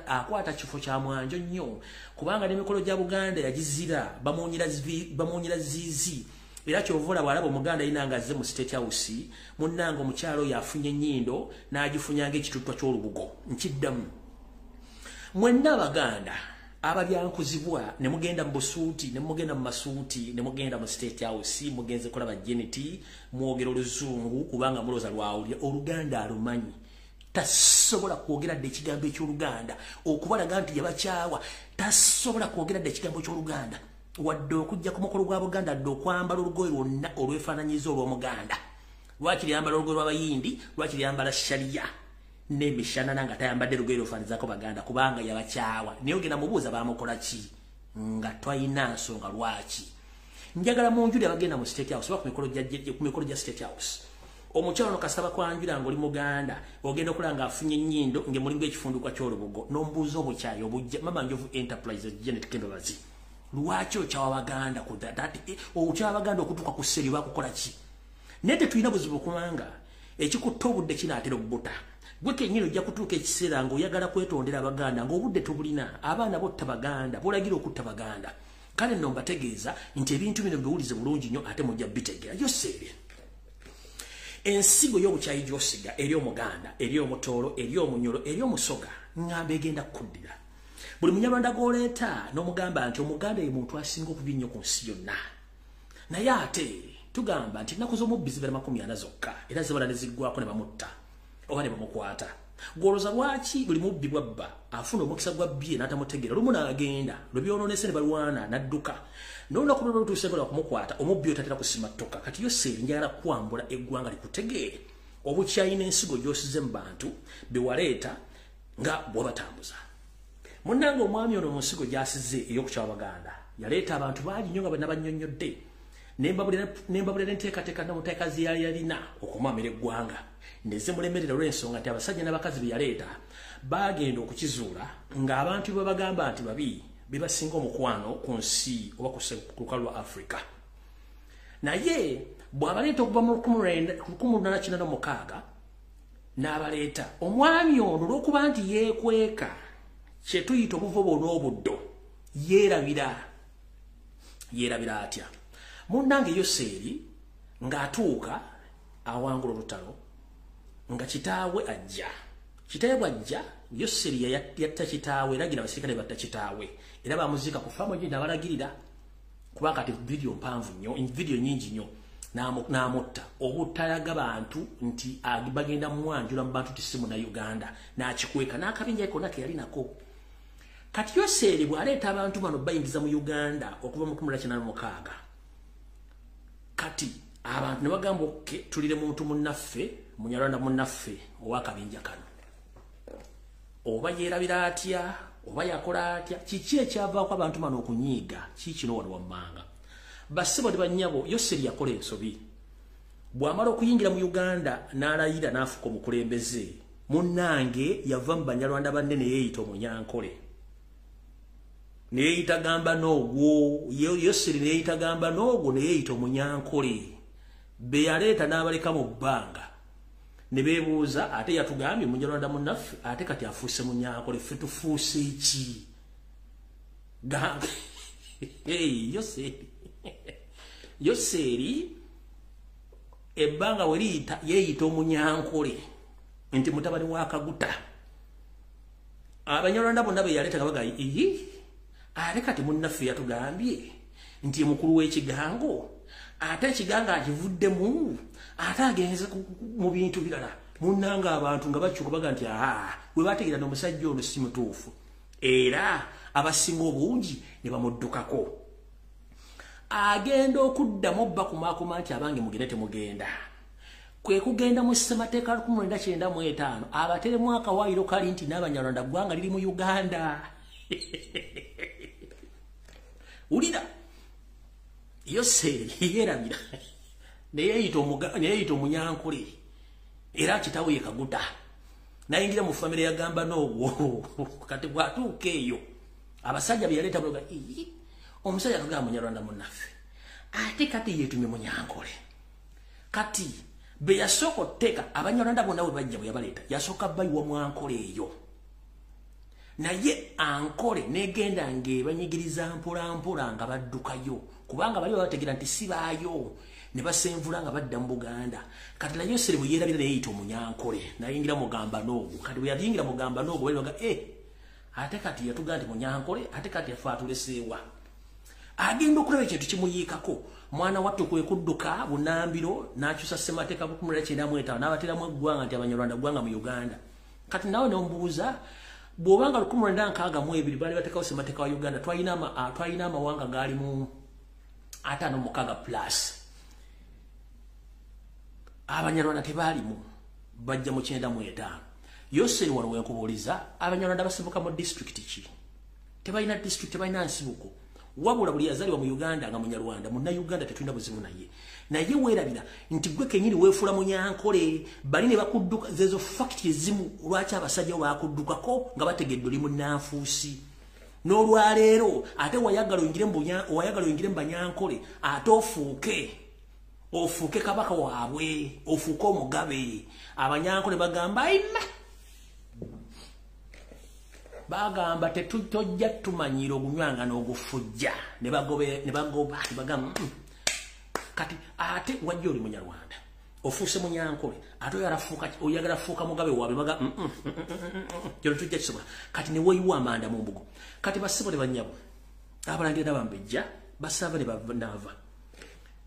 akwata kifo kya mwanjo nnyo kubanga n'emikolo gya Buganda yagizira bamuwonyera ziizi era kyovula bw'alaba Omuganda yina nga azze mu State House munnanga omukyalo yafunye ennyindo n'agifunyanga ekituttwa ky'olubugo nkiddamu. Mwenna Abaganda ababyankuzibwa ne mugenda mu busuuti ne mugenda mu masuuti ne mugenda mu State House mugenze kulaba Janet mwogera Oluzungu kubanga mulooza lwawulira Oluganda alumanyi tasobola kwogera dde ekigambo eky'Oluganda okubalaga nti yabakyawa tasobola kwogera dde ekigambo ky'Oluganda wadde okujja ku mukolo gwa Buganda dde okwambala olugoye lwonna olwefaananyiza olw'Omuganda. Lwaki lyambala olugoye lw'Abayindi, lwaki lyambala Sharia n'emishana nanga tayambadde lugero lufaanizako baganda kubanga yabakyawa naye ogenda mubuuza bamukola ki nga twalina nsonga lwaki njagala munjuli abagenda mu State House oba ku mikolo gya State House omukyalo no kasaba kwanjula ng'oli muganda ogenda okulaba ng'afunye ennyindo ng'emulimu ekifundukwa ky'olubugo n'ombuuza obukyayi obujja mama njovu enterprises Janet Kendobazi lwaki okyawa baganda okyawa baganda okutuuka ku sseri bakukola ki naye tetulina buzibu kubanga ekikutta obudde kinaatera okubuta gwe kennyini ojja kutuuka ekiseera ng'oyagala kwetondera abaganda ng'obudde tubulina abaana botta baganda bolagira okutta baganda kale nno mbategeeza nti ebintu bino biwulize bulungi nnyo ate mujja bitegeera yoseere ensigo y'obukyayi gy'osiga eri omuganda eri omutoolo eri omunyolo eri omusoga ngamba egenda kukuddira buli munyarwanda gw'oleeta n'omugamba nti omuganda ye muntu asinga okubi nnyo ku nsi yonna naye ate tugamba nti ennaku z'omubbi zibeera 40 zokka era zibala ne ziggwako ne bamutta oba ne bamukwata gwolooza lwaki buli mubbi bwabba afuna omukisa gwa bbye n'atamutegeera lumu n'agenda lwe byonoonese ne balwana n'adduka n'olunaku lwe lutuusekola kumukwata omubbi otatera kusima ttoka kati yo seeri njagala kwambula eggwanga likutegeere obukyayi n'ensigo gy'osize mu bantu be waleeta nga bw'obatambuza munnange omwami ono mu nsigo gy'asize ey'okukyawa baganda yaleeta abantu bangi nnyo nga bannabannyonnyodde nembabulira enteekateeka namuteeka ziyali yalina okumwamira eggwanga nezimulemerera olw'ensonga nti abasajja n'abakazi be yaleeta bagenda okukizuula ng'abantu be bagamba nti babi bebasinga omukwano ku nsi oba ku lukalu lwa Africa naye bw'abaleeta okuva mu 1896 n'abaleeta omwami ono olw'okuba nti yeekweka kye tuyita obuvubo n'obuddo yeerabira atya munnange yoseeri ng'atuuka awangula olutalo nga kitaawe ajja bw'ajja yoseeri yatta kitaawe eragira abasirikale batta kitaawe era bamuziika ku faamu gye nabalagirira kubanga ati vidiyo mpanvu nnyo vidiyo nyingi nnyo n'amutta obutalaga bantu nti bagenda mwanjula mu bantu tisi Munnayuganda n'akikweka n'akabinja konna ke yali nako kati yoseeri bw'aleeta abantu bano bayingiza mu Uganda okuva mu 1986 kati abantu ne bagamba tulire muntu munnaffe munyarwanda munnaffe ow'akabinja kano oba yeerabira atya oba yakola atya kiki ekyavaako abantu bano okunyiiga kikino wano wammanga bassebo ne bannyabo yoseeri yakola ensobi bw'amala okuyingira mu Uganda n'alayira n'afuka omukulembeze munnange yava mu banyarwanda banne ne yeeyita omunyankole ne yeeyita gamba n'ogwo yoseeri ne yeeyita gamba n'ogwo ne yeeyita omunyankole be yaleeta n'abaleka mu bbanga ne beebuuza ate yatugambye munyarwanda munnaffe ate kati afuuse munyankole ffe tufuuse ki gambe yoseeri ebbanga we liyita yeeyita omunyankole nti mutabani wa Kaguta abanyarwanda bonna be yaleeta nga bagayi ate kati munnaffe yatugambye nti mukulu w'ekigango ate ekigango akivuddemu ate agenze mu bintu birala munnanga abantu nga bakyuka baga nti we bategeera n'omusajja ono si mutuufu era abasinga obungi ne bamuddukako agenda okuddamu bakumakuma nti abange mugende temugenda kwe kugenda mu ssemateeka 1995 abateremu akawaayiro kali nti n'abanyarwanda ggwanga liri mu Uganda ulira yoseeri yeerabira neyeeyita omunyankole era kitaawe ye Kaguta nayingira mu famire yagamba n'obwo kati bw'atuuka eyo abasajja be yaleeta baloga omusajja tugamba munyarwanda munnaffe ate kati yeetumye munyankole kati be yasooka otteeka abanyarwanda bonna bwe bajja bwe yabaleeta yasooka bayiwa mwankole eyo naye ankole negenda ng'ebanyigiriza mpolampola nga baddukayo kubanga bali bategeera nti si baayo ne basenvula nga badda mu Buganda kati naye yoseeri bwe yeerabira neyeeyita omunyankole nayingira mugamba n'ogwo kati bwe yayingira mugamba n'ogwo balibaga ate kati yatugaa nti munyankole ate kati yafe atuleseewa agenda okulaba ekintu kimuyiikako mwana wattu kwe kudduka bunambiro n'akyusa ssemateeka 1995 n'abateramu eggwanga nti abanyarwanda ggwanga mu Uganda kati nawe nombuuza bw'obanga 1962 baali bateekawo ssemateeka wa Uganda twalina amawanga gaali mu 56 plus abanyarwanda tebaalimu bajja mu 95 Yoseri wano wenkubuuliza abanyarwanda basibuka mu district ki tebalina district tebalina nsibuko wabula buli yazaliwa mu Uganda nga munyarwanda munna Uganda tetulina buzibu naye weerabira nti gwe kenyini weefula munyankole bali ne bakudduka zezo fact ezimu lwaki abasajja bakuddukako nga bategedde oli munanfuusi n'olwaleero ate wayagala oyingire mu banyankole ate ofuuke kabaka waabwe ofuuke omugabe abanyankole bagamba ina bagamba tetutojja tumanyira ogunywanga n'ogufujja ne bagoba bagamba kati ate wajja oli munyarwanda ofuuse munyankole ate oyagala fuuka mugabe waabwe baga kyo tujja kisobola kati ne weeyiwa amanda mu mbugo kati basibo ne bannyabo abalandira bambejja basava ne banaava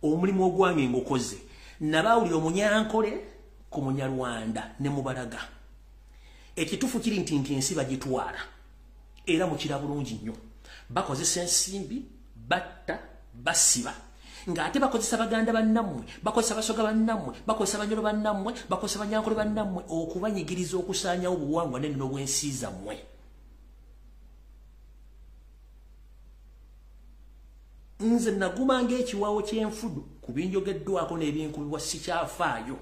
omulimu ogwange ngokoze nabawulira omunyankole ku munyarwanda ne mubalaga ekitufu kiri nti ensi bagitwala era mukira bulungi nnyo bakozesa ensimbi batta basiba ng'ate bakozesa baganda bannammwe bakozesa basoga bannammwe bakozesa banyolo bannammwe bakozesa banyankole bannammwe okubanyigiriza okusaanyawo obuwangwa n'ennono bw'ensi zammwe nze nagumanga ekiwaawo ky'enfudu ku binjogeddwako n'ebinkubibwa sikyafaayo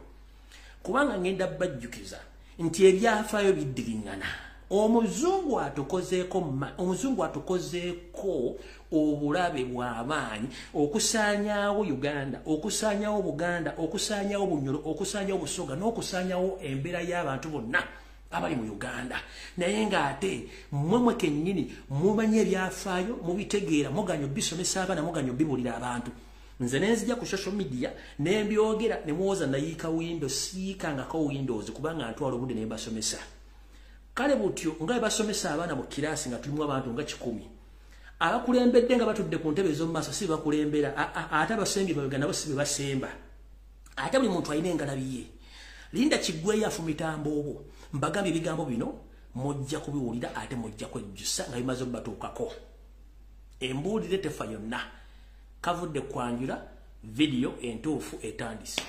kubanga ngenda bajjukiza nti ebyafaayo biddiriŋŋana omuzungu atukozeeko obulabe bw'amaanyi okusaanyaawo Uganda okusaanyaawo Buganda okusaanyaawo Bunyoro okusaanyaawo Busoga n'okusaanyaawo embeera y'abantu bonna abali mu Uganda naye ng'ate mmwe kennyini mumanyi ebyafaayo mubitegeera muganya bisomesa abaana muganya bibulira abantu nze nenzija ku social media nembyogera ne muwoza nayiika Windows siikangako Windows kubanga ntwala obudde ne basomesa kale butyo nga basomesa abaana mu kirasi nga tulimu abantu nga 10 abakulembedde nga batudde ku ntebe z'omumaaso si bakulembera ate abasembye babega nabo si basemba ate buli muntu alina engalabi ye linda kiggweyo afumita mboobo mbagambye ebigambo bino mujja kubiwulira ate mujja kwejjusa nga bimaze obatuukako embuulire tefa yonna kavudde kwanjula video entuufu etandise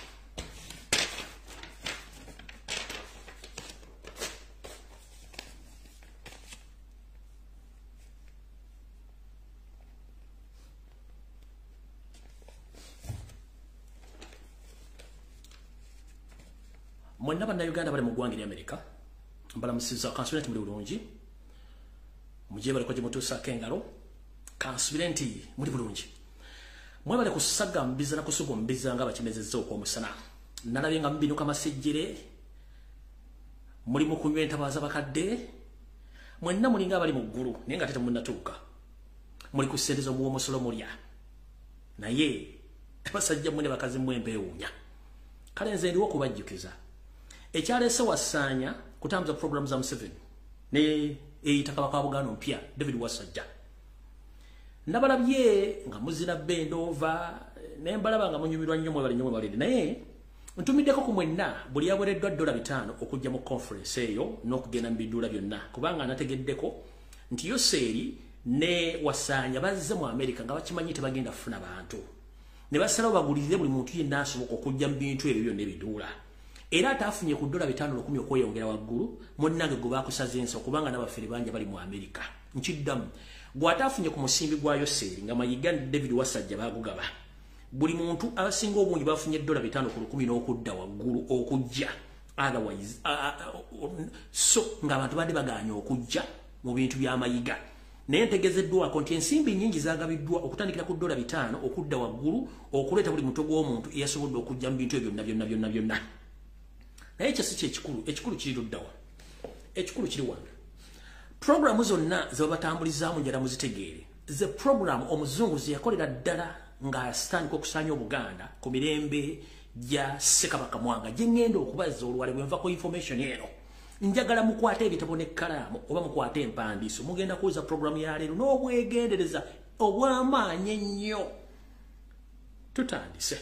mwenna bannayuganda bali mu ggwanga lya Amerika mbalamusiza kansubira nti muli bulungi mujje baliko gye mutuusaako engalo kansubire nti muli bulungi mwebale kusagambiza na kusugumbiza nga bakimezezza okw'omusana nalabye nga mubinuka masejjere muli mu kunywa entabaaza bakadde mwenna mulinga abali mu ggulu naye nga tete munnatuuka muli ku ssente z'omuwomusolo mulya naye basajja mmwe ne bakazi mmwe embeewuunya kale nze ndiwo okubajjukiza ekyaleese wasaanya kutambuza programu za Museveni ne eyita Kabaka wa Buganda ompya David Wasajja nabalabye nga muzina bendova nembalaba nga munyumirwa nnyo mwebale nnyo mwebale naye ntumiddeko ku mwenna buli yaweereddwa $5 okujja mu conference eyo n'okugenda mu biduula byonna kubanga anategeddeko nti Yoseri ne Wasaanya bazze mu Amerika nga bakimanyi tebagenda kufuna bantu ne basalawo bagulirire buli muntu yenna asoboka okujja mu bintu ebyo byonna ebiduula era atafunye ku $510 okweyongera waggulu munnange gwe baakusaze ensi okubanga n'abafere bangi bali mu Amerika nkiddamu gwatafunye ku musimbi gwa Yoseri nga Mayiga David Wasajja bagugaba buli muntu abasinga obungi bafunye $5 ku 10 n'okudda waggulu okujja otherwise so nga abantu badde baganya okujja mu bintu bya Mayiga naye ntegezeddwako nti ensimbi nnyingi zaagabiddwa okutandikira ku $5 okudda waggulu okuleeta buli muntu gw'omuntu eyasobodde okujja mu bintu ebyo byonna naye ekyo si ekikulu kiri luddawa ekikulu kiri wano programu zonna zebabatambulizaamu njala muzitegeere ze programu omuzungu ze yakolera ddala ng'asitandika okusaanya Obuganda ku mirembe gya Ssekabaka Mwanga gye ŋŋenda okubaza olwale bwe nva ku information eno njagala mukwate ebitabo n'ekkalaamu oba mukwate empandiiso mugenda kuwuza programu ya leero n'obwegendereza obw'amaanyi ennyo tutandise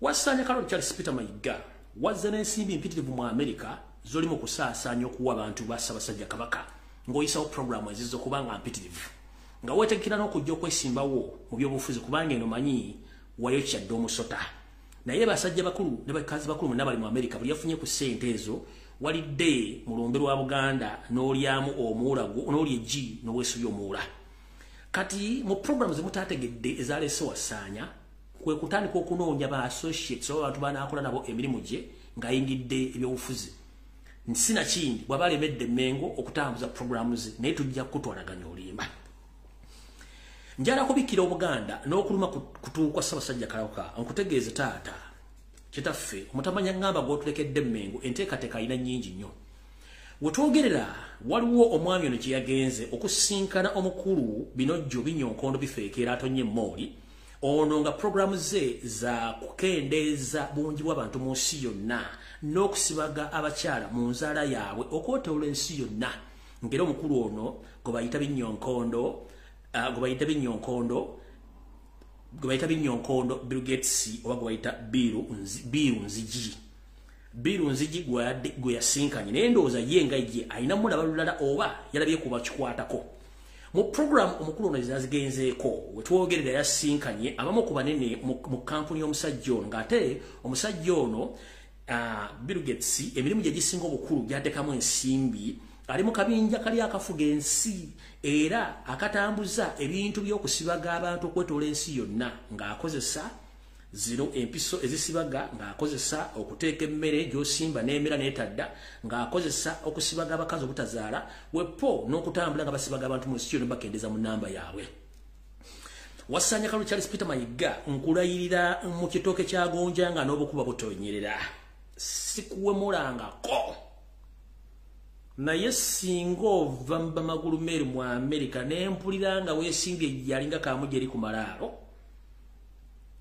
Wasaanya Kaloli Charles Peter Mayiga wazza n'ensimbi mpitirivu mu Amerika zoli mu kusaasaanya okuwa abantu ba Ssaabasajja Kabaka ng'oyisawo programu ezizo kubanga mpitirivu nga weetegekera n'okujja okwesimbawo mu by'obufuzi kubanga eno manyi wayo kyadde omusota naye basajja bakulu ne bakazi bakulu mwenna bali mu Amerika buli yafunye ku ssente ezo walidde mu lumbe lwa Buganda n'olyamu omuulago n'olyejji n'obwesubi omuula kati mu programs mutategedde ezaleese wasaanya kwe kutandika okunoonya ba associates oba abantu banaakola nabo emirimu gye ng'ayingidde ebyobufuzi nsina kindi bw'abalemedde Mengo okutambuza programs naye tujja kutwalaganya olimba njala kubikkira Obuganda n'okuluma kutuukwa Ssaabasajja Kabaka nkutegeeze taata kitaffe omutamanya ngamba gw'otulekedde Mengo enteekateeka alina nnyingi nnyo wetwogerera waliwo omwami ono gye yagenze okusinkana omukulu binojjo binyonkondo bifeekeera atonye mooli ono nga programu ze za kukendeeza bungi bw'abantu mu nsi yonna n'okusibaga abakyala mu nzaala yaabwe okwotoola ensi yonna ngera omukulu ono gwe bayita binyonkondo Bill Gates oba gwe bayita Biru Nzigi gwe yasinkanye naye ndowooza ye nga ye alina mulaba lulala oba yalabye kuba kikwatako mu program omukulu ono zazigenzeeko wetwogerera yasinkanye abamu ku banene mu kampuni y'omusajja ono ng'ate omusajja ono Bill Gates emirimu gye gisinga obukulu gy'ateekamu ensimbi ali mu kabinja kali akafuga ensi era akatambuza ebintu by'okusibaga abantu okwetoola ensi yonna ng'akozesa zino empiso ezisibaga ng'akozesa okuteeka emmere gy'osimba n'emera n'etadda ng'akozesa okusibaga abakazi obutazaala wepo n'okutambula nga basibaga abantu mu nsi yonna bakendeeza mu nnamba yaabwe Wassanya Kalu Charles Peter Mayiga nkulayirira mu kitooke kya Gonja nga n'obukuba butonyerera sikuwemulangako naye singa ova mu Bamagulumeeri mu Amerika n'empulira nga weesimbye ejjalinga kaamujja eri ku malaalo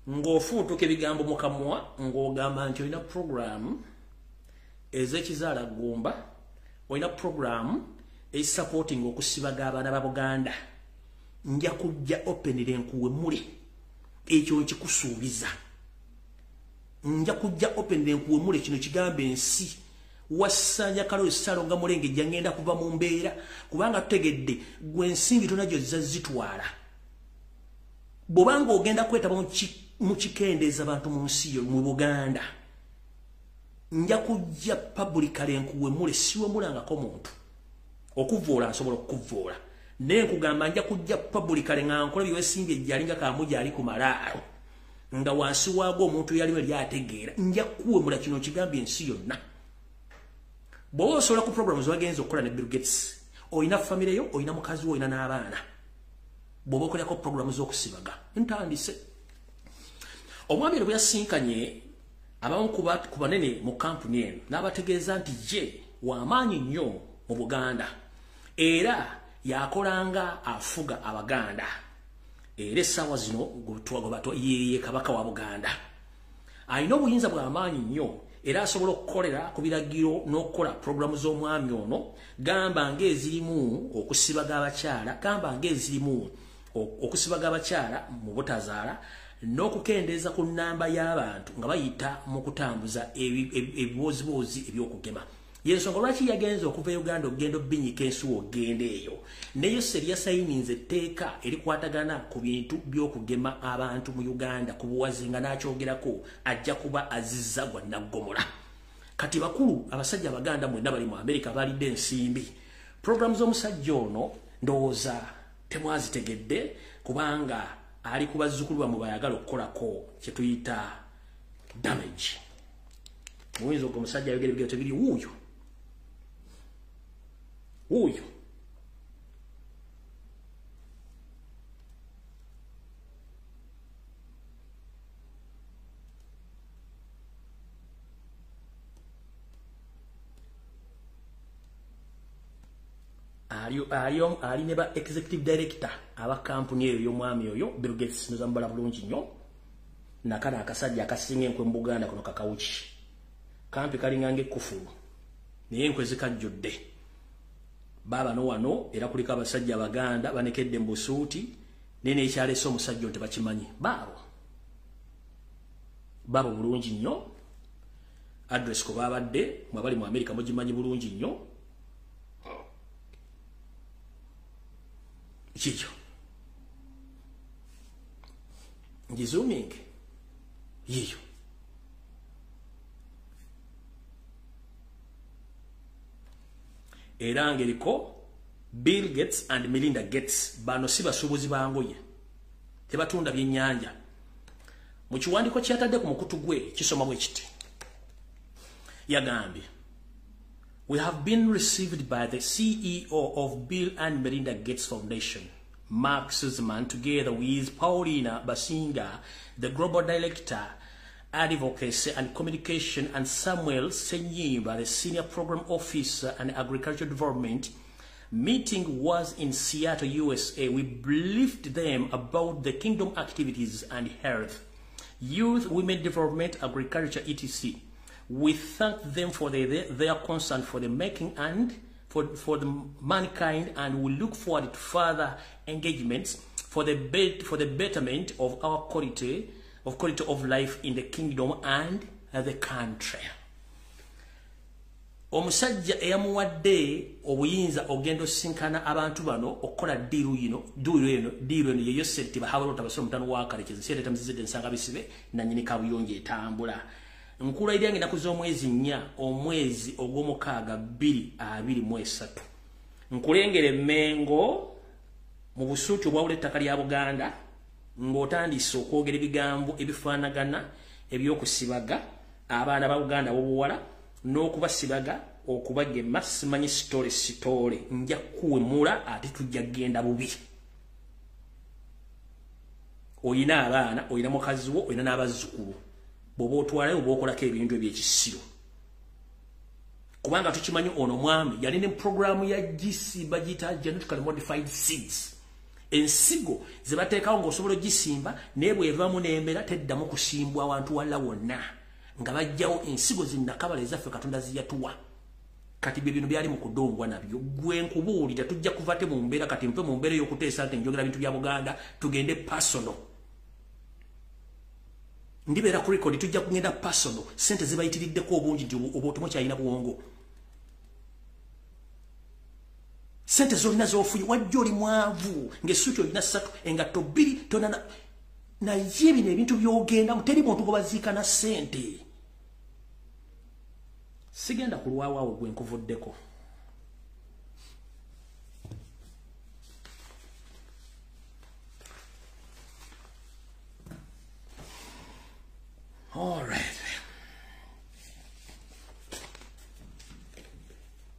ng'ofuutuka ebigambo mu kamwa ng'ogamba nti olina program ez'ekizaala ggumba olina program ezisupporting okusibaga abaana ba Buganda nja kujja openera enkuwe muli ekyo nkikusuubiza nja kujja openera enkuwe muli kino kigambe ensi Wassanya Kalu Salonga Mulenge jangenda kuva mu mbeera kubanga tutegedde gwe ensimbi tonajjo zazitwala bobanga ogenda kwetaba mu kikendeeza abantu mu nsi yo mu Buganda nja kujja publicly enkuwe mule siwe mulangako muntu okuvoola nsobola okuvoola naye nkugamba nja kujja publicly nga nkola byeweesimbye ejjalinga kaamujja ali ku malaalo nga wansi waago omuntu yaliwe lyategeera nja kuwemula kino kigambye ensi yonna bw'oba osobola ku programs wagenza okukola ne Bill Gates oyina famire yo oyina mukazi wo oyina n'abaana bw'oba okolerako programs z'okusibaga ntandise omwami eno bwe yasinkanye abamu ku banene mu kampuni eno n'abategeeza nti ye w'amaanyi nnyo mu Buganda era yakolanga afuga Abaganda era essaawa zino yeye Kabaka wa Buganda alina obuyinza bw'amaanyi nnyo era asobola okukolera ku biragiro n'okukola programu z'omwami ono gamba ng'ezirimu okusibaga abakyala mu butazaala n'okukendeeza ku nnamba y'abantu nga bayita mu kutambuza ebibooziboozi eby'okugema yensonga lwaki yagenze okuva Uganda okugenda obbinyika ensuwa ogenda eyo neyo seri yasayininze etteeka erikwatagana ku bintu by'okugema abantu mu Uganda ku buwazi nga n'akyogerako ajja kuba azizza gwa naggomola kati bakulu abasajja Abaganda mwenna bali mu Amerika balidde ensimbi programu z'omusajja ono ndowooza temwazitegedde kubanga ali ku bazzukulu bamwe bayagala okukolako kye tuyita damage muyinza ogwo omusajja ayogera ebigero tebiri wuuyo ali ne ba executive director aba kampuni eyo y'omwami oyo Bill Gates nozambala bulungi nnyo nakana akasajja akasinga enkwe mu Buganda kuno kakawuki kampi kalingange kufulu naye enkwe zikajjudde baba no wano era kuliko abasajja Abaganda banekedde mbusuuti nene ekyalese omusajja nti bakimanyi babo bulungi nnyo address ko babadde mwabali mu Amerika mugimanyi bulungi nnyo Chicho. Ngizuming. Yiyo. era ngeriko Bill Gates and Melinda Gates bano si basuubuzi bangoye tebatunda byennyanja mu kiwandiko kyatadde ku mukutu gwe kisoma bwe kiti yagambye we have been received by the CEO of Bill and Melinda Gates Foundation, Mark Sussman, together with Paulina Basinga, the Global Director, Advocacy and Communication, and Samuel Senyimba, the Senior Program Officer and Agricultural Development. Meeting was in Seattle, USA. We briefed them about the kingdom activities and health, youth, women development, agriculture, etc. We thank them for their concern for the making and for the mankind, and we look forward to further engagements for the betterment of our quality of life in the kingdom and the country. Omusajja eyamuwadde obuyinza ogendo sinkana abantu bano okola diru eno yeyo sente bahawalo tabaso mutano wakale kizisere tamzizide nsanga bisibe na nyini kabuyonje etambula nkula iliangi nakuzo mwezi nya omwezi ogomukaaga 2023 nkulengere mengo mu busuutu bwa uletaka lya Buganda ng'otandise okwogera ebigambo ebifaanagana ebyokusibaga abaana ba Buganda bobuwala n'okubasibaga okubagema simanyi sitole nja kuwemula ate tujja genda bubi. Oyina abaana, oyina mukazi wo, oyina n'abazzukulu bw'oba otwalayo oba okolako ebintu ebyekisiro. Kubanga tukimanyi ono mwami yalina programu ya GC bagita genetically modified seeds. Ensigo ze bateekawo ng'osobola ogisimba naye bw'evaamu n'embeera teddamu kusimbwa awantu walla wonna nga bajjawo ensigo zinnakabala ezaffe Katonda ziyatuwa. Kati bye bino byali mu kudongwa nabyo gwe nkubuulira tujja kuva te mu mbeera kati mpe mu mbeera y'okuteesa nti njogera bintu bya Buganda tugende personal. Ndibeera ku record tujja kugenda personal sente zibayitiriddeko obungi nti oba otomukyalina buwongo. Sente zolina z'ofuye wajja oli mwavu ng'essuuti olina 3 engatto 2 tonana naye bino ebintu by'ogenda muteri muntu gwe baziika na sente. Sigenda kulwawo gwe nkuvuddeko. All right.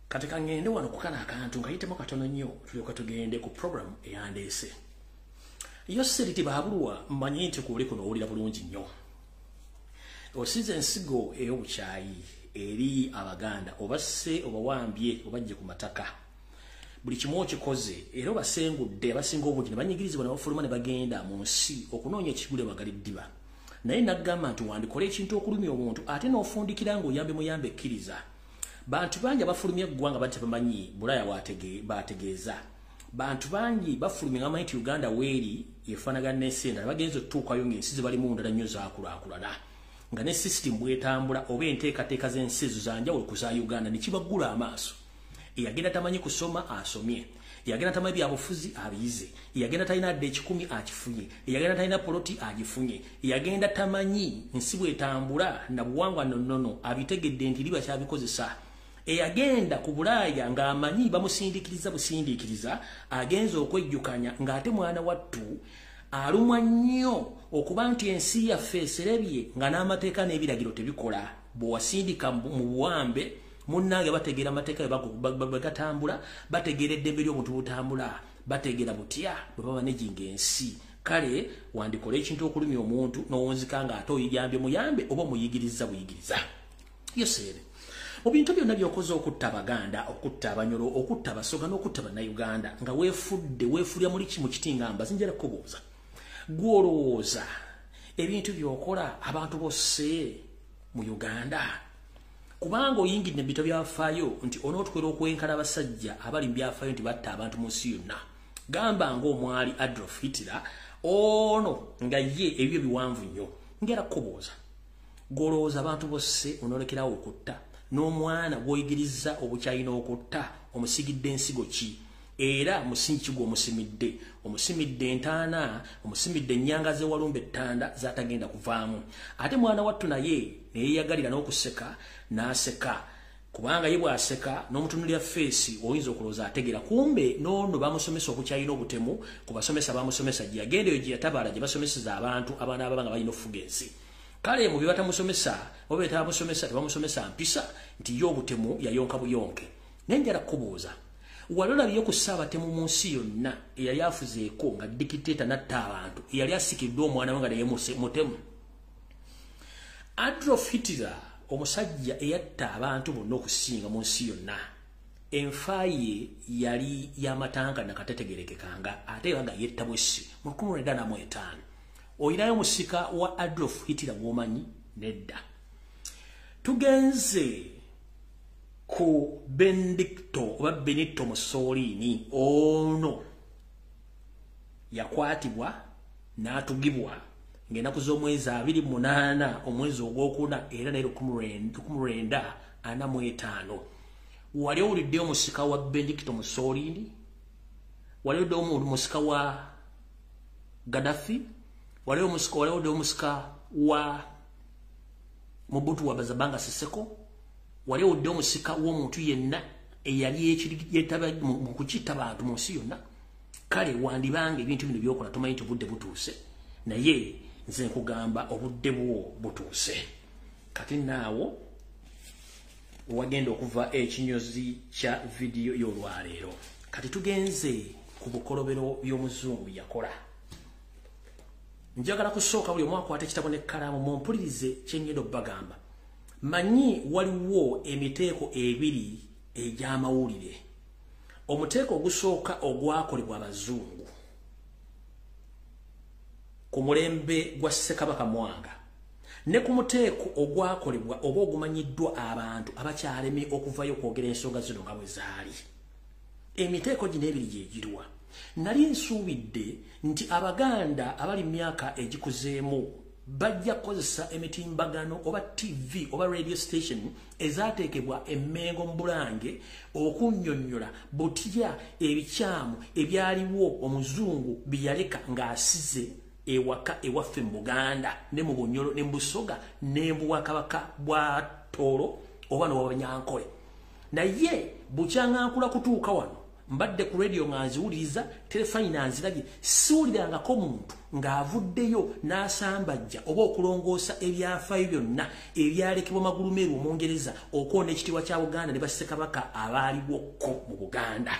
Katika ngende wano kukana akantu nkayitemu katono nnyo tulyoka tugende ku program eyandeese. Yo seriti bahabulwa mmanyi nti kuli kuno owulira bulungi nnyo. Osize ensigo ey'obukyayi eri Abaganda obasse obawambye obajje ku mataka. Buli kimu okikoze era obasengudde abasinga obungi ne banyigirizibwa ne bafuluma ne bagenda mu nsi okunoonya ekigule Bagaliddiba. Naye nagamba nti wandikola ekintu okulumya omuntu ate n'ofundikira ng'oyambe muyambe ekkiriza. Bantu bangi abafulumya eggwanga batabamanyi Bulaya bategeeza. Bantu bangi bafulumya ng'amanyi nti Uganda weeri efaanagana n'ensi endala bagenze okutuukayo ng'ensi ze balimu ndala nnyo zaakulaakulana. Nga ne system bwetambula oba enteekateeka z'ensi ezo za njawulo ku za Uganda ne kibaggula amaaso. Eyagenda tamanyi kusoma asomye. Eyagenda tamanyi byabufuzi abiyize. Eyagenda talina dde 10 akifunye. Eyagenda talina poloti agifunye. Eyagenda tamanyi nsi bwetambula na buwangwa nnono abitegedde nti liba kyabikozesa. Eyagenda ku Bulaaya ng'amanyi bamusindiikiriza agenza okwejjukanya ng'ate mwana wattu alumwa nnyo okuba nti ensi yaffe eserebye nga n'amateeka n'ebiragiro tebikola. Bw'owasindika mu buwambe munnange bategeera amateeka bagatambula, bategeera eddembe ly'obuntu butambula, bategeera butya bwe bamanejinga ensi. Kale wandikola ekintu okulumya omuntu n'owunzika ng'ate oyambye muyambe oba muyigiriza buyigiriza. Yoseere mu bintu byonna by'okoze okutta Abaganda, okutta Abanyoro, okutta Abasoga n'okutta Bannayuganda nga weefulya muli kimu kiti ngamba zinjala kubuuza. Gw'olowooza ebintu by'okola abantu bosse mu Uganda kubanga oyingidde ebito byafaayo nti onootukwera okwenkana abasajja abali mu byafaayo nti batta abantu mu nsi yonna. Gamba ng'omwali Adolf Hitler ono nga ye ebyo biwanvu nnyo. Ngera kubuuza gw'olowooza abantu bosse onoolekerawo okutta n'omwana gw'oyigiriza obukyayi n'okutta omusigidde ensigo ki era musingi ki gw'omusimidde? Omusimidde entaana, omusimidde ennyanga z'ewalumba ettanda zatagenda kuvaamu. Ate mwana wattu naye neyeyagalira n'okuseka n'aseka kubanga ye bwaseka n'omutunulira face oyinza okulooza ategera kumbe nono bamusomesa okukyayina obutemu kubasomesa bamusomesa gye yagenda eyo gye yatabala gye basomeseza abantu abaana abanga balina ofugensi kale mu bibata musomesa obeta bamusomesa tebamusomesa mpisa nti yo obutemu yayonka buyonke nenjala kubuuza walola byo kusaba temu mu nsi yonna eyali afuzeeko nga dictator natta abantu eyali asikidde omwana we nga naye mutemu Adolf Hitler omusajja eyatta abantu bonna okusinga mu nsi yonna enfaye yali yamatanga nakatetegerekekanga ate nga yetta bwesi mu 1945 oyinayo musika wa Adolf Hitler womanyi nedda tugenze ku Benito Mussolini ono yakwatibwa n'atugibwa ng'ennaku z'omwezi 28 omwezi ogwokuna era ne 1945 wali owulidde omusika wa Benito Mussolini wali owulidde omusika wa Gaddafi wali owulidde omusika wa Mobutu wa Bazabanga Siseko wali owulidde omusika w'omuntu yenna eyali yetaba mu kukitta bantu mu nsi yonna kale wandibanga ebintu bino byokola tomanyi nti obudde butuuse naye nze nkugamba obudde bwo butuuse kati naawo wagenda okuva ekinyozi kya video y'olwaleero kati tugenze ku bukolobero by'omuzungu yakola njagala kusooka buli omwaka ate kitabo n'ekkalaamu mumpulirize kyengendo bagamba manyi waliwo emiteeko ebiri egy'amawulire omuteeko ogusooka ogwakolebwa abazungu ku mulembe gwa Ssekabaka Mwanga ne ku muteeko ogwakolebwa oba ogumanyiddwa abantu abakyalemye okuvayo okwogera ensonga zino nga bwe zaali emiteeko gino ebiri gyegirwa nali nsuubidde nti abaganda abali myaka egikuzeemu bajja kukozesa emitimbagano oba TV oba radio station ezateekebwa emmengo mu Bulange okunnyonnyola butya ebikyamu ebyaliwo omuzungu byaleka ng'asize ewaka ewaffe mu Buganda ne mu Bunyoro ne mu Busoga ne mu Bwakabaka bwa Tooro oba n'Obwanyankole naye bukyanga kutuuka wano mbadde ku radio nganziwuliriza telefayina nzirabye siwulirangako muntu ng'avuddeyo n'asambajja oba okulongoosa ebyafaayo byonna ebyalekebwa Magulumeeru Omungereza okwona ekitiibwa kya Buganda ne Bassekabaka abaaliwokko mu Buganda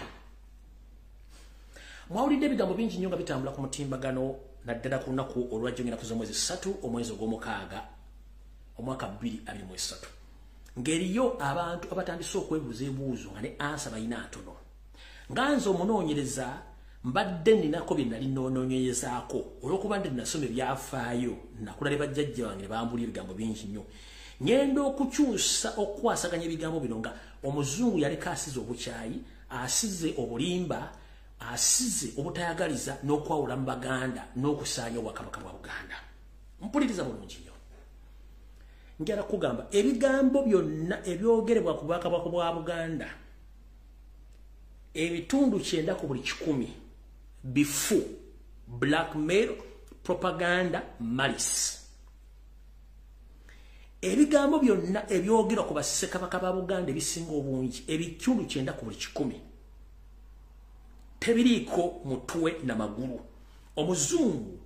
mwawulidde ebigambo bingi nnyo nga bitambula ku mutimbagano naddala ku lunaku olwajja ngenda kuza omwezi 3 omwezi ogw'omukaaga omwaka 2023 ng'eriyo abantu abatandise okwebuuza ebibuuzo nga ne ansa balina atono nganze omunoonyereza mbadde ninako bye nali noonoonyerezaako olw'okuba nti nasoma ebyafaayo nakula ne bajjajja bange ne bambulira ebigambo bingi nnyo ngenda okukyusa okukwasaganya ebigambo bino nga omuzungu yaleka asize obukyayi asize obulimba asize obutayagaliza n'okwawula mu Baganda n'okusaanya Obwakabaka bwa Buganda mpuliriza bulungi nnyo njala kugamba ebigambo byonna ebyogerebwa ku Bwakabaka bwa Buganda ebitundu 9 ku buli 10 bifu blackmail propaganda malice ebigambo byonna ebyogerwa ku Bassekabaka ba Buganda ebisinga obungi ebitundu 9 ku buli 10 tebiriiko mutwe na magulu omuzungu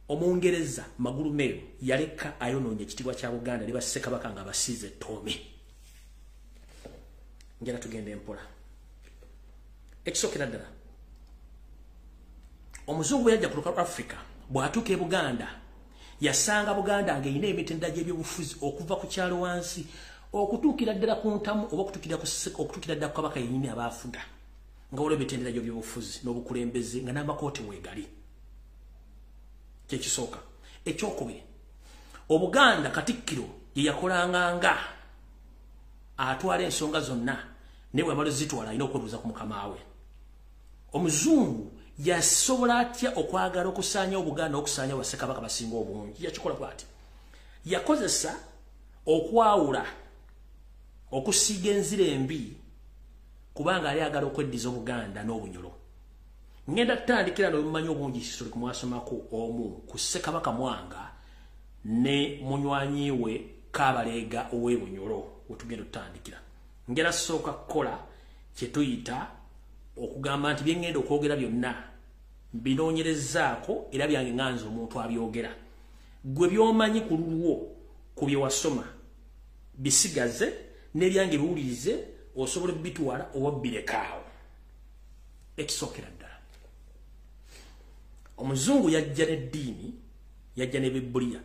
Omungereza Magulumeeru yaleka ayonoonye ekitiibwa kya Buganda ne Bassekabaka nga basize Tome njala tugenda empola ekisokera ddala omuzungu yajja ku Africa bw'atuuka e Buganda yasanga Buganda ng'erina emitendera gy'ebyobufuzi okuva ku kyalo wansi okutuukira ddala ku ntamu oba okutuukira ddala ku Kabaka yennyini abaafuga nga waliwo emitendera gy'ebyobufuzi n'obukulembeze nga n'amakooti weegali kyekisooka ekyokubiri Obuganda Katikkiro ye yakolanga nga atwala ensonga zonna ne bwe zitwala alina okwebuuza ku mukama we omuzungu yasobola atya okwagala okusaanya Obuganda okusaanya Bassekabaka basinga obungi yakikola bw'ati yakozesa okwawula okusiga enzira embi kubanga ali agala okweddiza Obuganda n'Obunyoro ngenda tutandikira n'obumanyi obungi sisoli ku mwasomako omu ku Ssekabaka Mwanga ne munywanyi we Kabalega ow'e Bunyoro wetugenda tutandikira ngera soka kola kye tuyita okugamba nti byengenda okwogera byonna binoonyerezaako era byange nganza omuntu abyogera gwe byomanyi ku lulwo ku bye wasoma bisigaze n'ebyange biwulirize osobola bitwala oba birekaawo ekisookera ddala omuzungu yajja n'eddiini yajja ne Bibuliya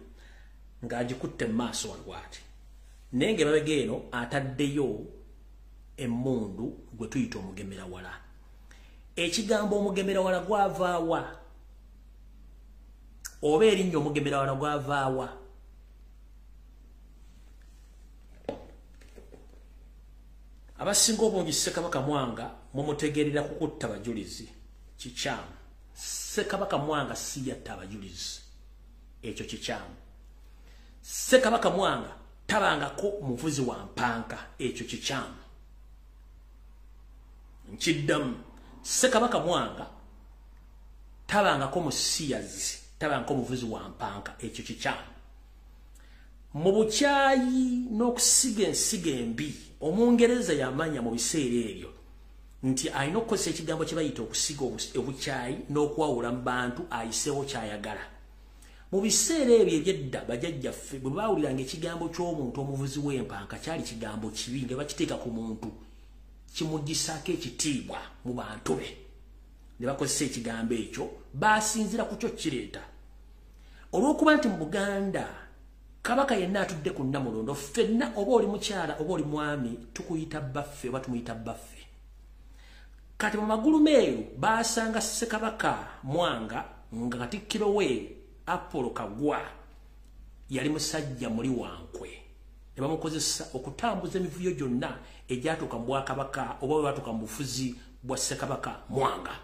ng'agikutte mu maaso walwati naye ng'emabega eno ataddeyo emmundu gwe tuyita omugemerawala ekigambo omugemerawala gwavaawa oba erinnya omugemerawala gwavaawa abasinga obungi Ssekabaka Mwanga mumutegeerera kukutta abajulizi kikyamu Ssekabaka Mwanga si yatta abajulizi ekyo kikyamu Ssekabaka Mwanga tabangako muvuzi wa mpanka ekyo kikyamu nkiddamu Ssekabaka Mwanga tabangako musiyazi tabangako muvuzi wa mpanka ekyo kikyamu mu bukyayi n'okusiga ensiga embi omungereza yamanya mu biseera ebyo nti alina okukozesa ekigambo kye bayita okusiga obukyayi n'okwawula mu bantu ayiseewo kyayagala mu biseera ebyo ebyedda bajjajjaffe bwe baawuliranga ekigambo ky'omuntu omuvuzi w'empanka kyali kigambo kibi nga bakiteeka ku muntu kimuggisaako ekitiibwa mu bantu be ne bakozesa ekigambo ekyo baasinzira ku kyo kireeta olw'okuba nti mu Buganda Kabaka yenna atudde ku Namulondo ffenna oba oli mukyala oba oli mwami tukuyita baffe oba tumuyita baffe kati mu magulu meeru baasanga Ssekabaka Mwanga nga Katikkiro we Apollo Kagwa yali musajja muli wankwe ne bamukozesa okutambuza emivuyo gyonna egyatuuka mu Bwakabaka oba bwe batuuka mu bufuzi bwa Ssekabaka Mwanga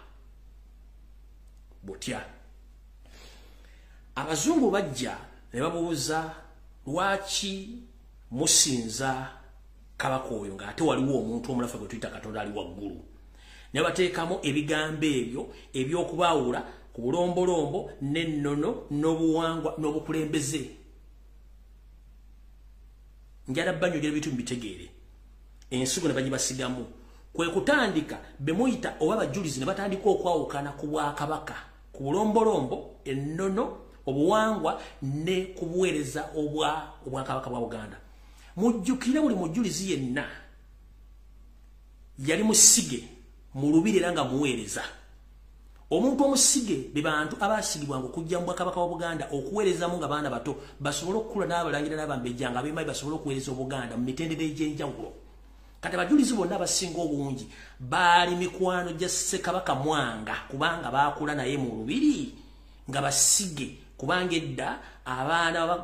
butya abazungu bajja ne babuuza lwaki musinza Kabaka oyo ng'ate waliwo omuntu omulafa gwe tuyita Katonda ali waggulu ne bateekamu ebigambo ebyo ebyokubaawula ku bulombolombo n'ennono n'obuwangwa n'obukulembeze njala banyogera ebintu mbitegeere ensigo ne bagibasigamu kwe kutandika be muyita oba abajulizi ne batandika okwawukana ku Bwakabaka ku bulombolombo ennono obuwangwa ne kubuweereza obwakabaka bwa Buganda mujjukire buli mujulizi yenna yali musige mu lubiri era nga muweereza omuntu omusige be bantu abasigibwanga okujja mu Bwakabaka bwa Buganda okuweerezamu nga baana bato basobole okukula n'abalangira n'abambejja nga bemayi basobole okuweereza Obuganda mu mitendera egy'enjawulo kati abajulizi bonna abasinga obungi baali mikwano gya Ssekabaka Mwanga kubanga baakula naye mu lubiri nga basige kubanga edda abaana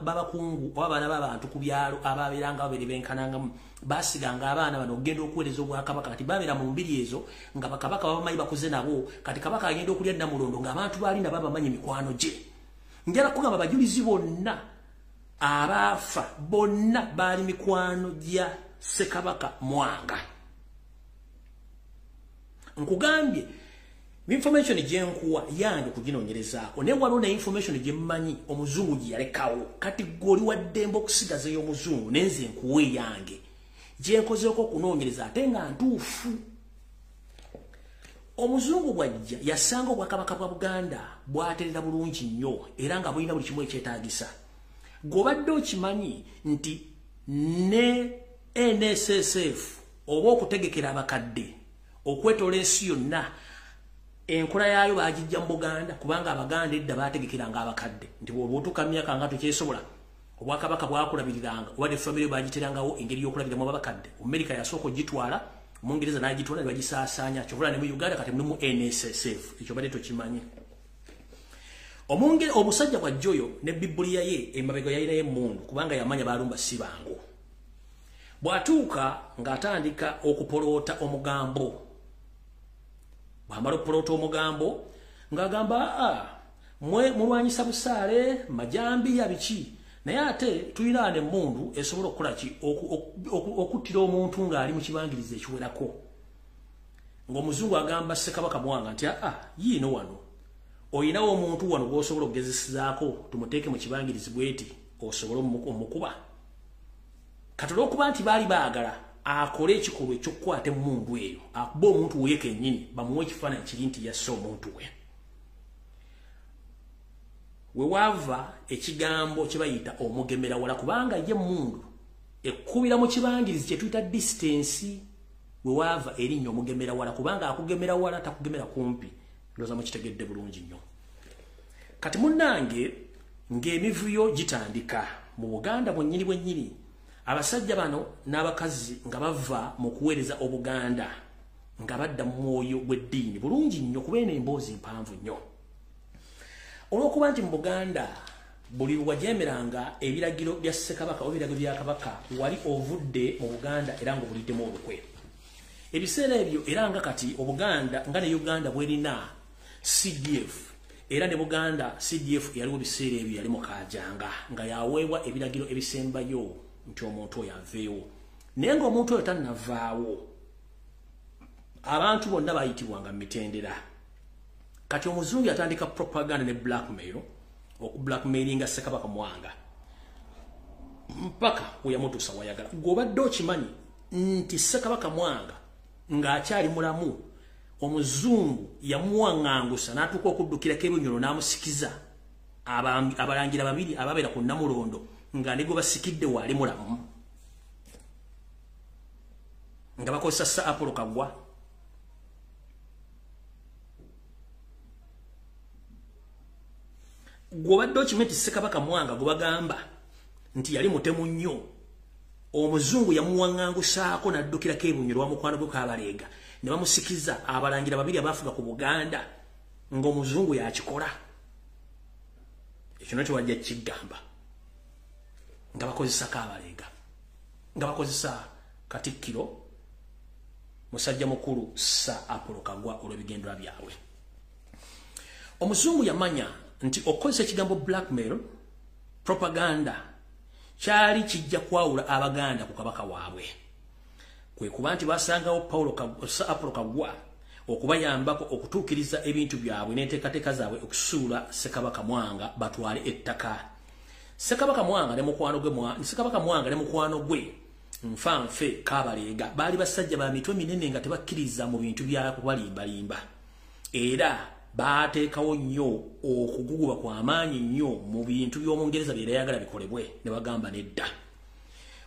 b'abakungu oba abaana b'abantu ku byalo ababeeranga babiri benkanangamu basiganga abaana bano okugenda okuweereza Obwakabaka kati babeera mu mbiri ezo nga bakabaka babamanyi bakuze nabo kati Kabaka agenda okulya Namulondo ng'abantu baali nabo bamanyi mikwano gye njala kugamba abajulizi bonna abaafa bonna baali mikwano gya Ssekabaka Mwanga nkugambye information gyenkuwa yange kuginoonyerezaako naye waliwo ne information gyemmanyi omuzungu gye yalekawo kati goli waddembe okusigazayo omuzungu nenze nkuwe yange gyenkozeeko okunoonyereza ate nga ntuufu omuzungu bwajja yasanga Obwakabaka bwa Buganda bwaterera bulungi nnyo era nga bulina buli kimu ekyetaagisa g'obadde okimanyi nti ne NSSF oba okutegekera abakadde okwetoola ensi yonna enkola yaayo baagijja mu Buganda kubanga Abaganda edda baategekeranga abakadde nti bw'otuuka myaka nga tukyesobola Obwakabaka bwakulabiriranga oba ne famire baagiterangawo engeri y'okulabiramu abakadde Amerika yasooka ogitwala Omungereza n'agitwala ne bagisaasaanya kyovula ne mu Uganda kati mulimu NSSF ekyo badde tokimanyi omusajja bwajja oyo ne Bibuliya ye emabega yalinayo emmundu kubanga yamanya baalumba si bangu bw'atuuka ng'atandika okupoloota omugambo bw'amala okupoloota omugambo ng'agamba mwe mulwanyisa busaale majambiya biki naye ate tulinaane emmundu esobola okukola ki okuttira omuntu ng'ali mu kibangirizi ekiwerako ng'omuzungu agamba Ssekabaka Mwanga nti yiino wano oyinawo omuntu wano gw'osobola okugezesizaako tumuteeke mu kibangirizi bweti osobole omukuba kati olw'okuba nti baali baagala akole ekikolwa ekyokukwata emmundu eyo akuba omuntu we kennyini bamuwe ekifaananyi kiri nti yasse omuntu we. We wava ekigambo kye bayita omugemera wala kubanga ye emmundu ekkubira mu kibangirizi kye tuyita distance. We wava erinnya omugemera wala kubanga akugemera wala takugemera kumpi. Ndowooza mukitegedde bulungi nnyo. Kati munnange ng'emivuyo gitandika mu Buganda bwennyini abasajja bano n'abakazi nga bava mu kuweereza Obuganda nga badda mu mwoyo gw'eddiini bulungi nnyo kuba eno emboozi mpanvu nnyo. Olw'okuba nti mu Buganda buli lwajemeranga ebiragiro bya Ssekabaka oba ebiragiro bya Kabaka wali ovudde mu Buganda era ng'obuliddemu olukwe. Ebiseera ebyo era nga kati Obuganda nga ne Uganda bwerina CDF era ne Buganda CDF yaliwo biseera ebyo yali mu kaajanga nga yaweebwa ebiragiro ebisembayo nti omuntu oyo aveewo. Naye ng'omuntu oyo tannavaawo abantu bonna bayitibwanga mu mitendera. Kati omuzungu yatandika propaganda ne blackmail okublackmailinga Ssekabaka Mwanga mpaka we yamutuusa wayagala. Gw'obadde okimanyi nti Ssekabaka Mwanga ng'akyali mulamu omuzungu yamuwaŋŋangusa n'atuuka okuddukirako ebinyolo n'amusikiza abalangira babiri ababeera ku Namulondo nga ne gwe basikidde waali mulamu nga bakozesa Sir Apollo Kaggwa. Gw'obadde okimanyi nti Ssekabaka Mwanga gwe bagamba nti yali mutemu nnyo omuzungu yamuwaŋŋangusaako n'addukirako ebinyolo wamukwano gwe Kabalega ne bamusikiza abalangira babiri abafuga ku Buganda ng'omuzungu yakikola. Ekyo nakyo wajja kigamba nga bakozesa Kabalega nga bakozesa Katikkiro musajja mukulu Sir Apollo Kaggwa olw'ebigendera byabwe. Omuzungu yamanya nti okukozesa ekigambo blackmail propaganda kyali kijja kwawula Abaganda ku Kabaka waabwe. Kwe kuba nti basangawo Sir Apollo Kaggwa okubayambako okutuukiriza ebintu byabwe n'enteekateeka zaabwe okusuula Ssekabaka Mwanga batwale ettaka. Ssekabaka Mwanga ne mukwano gwe nfanfe Kabalega baali basajja ba mitwe minene nga tebakkiriza mu bintu bya kubalimbalimba era baateekawo nnyo okuguguba kw'amaanyi nnyo mu bintu by'Omungereza bye yayagala bikolebwe ne bagamba nedda.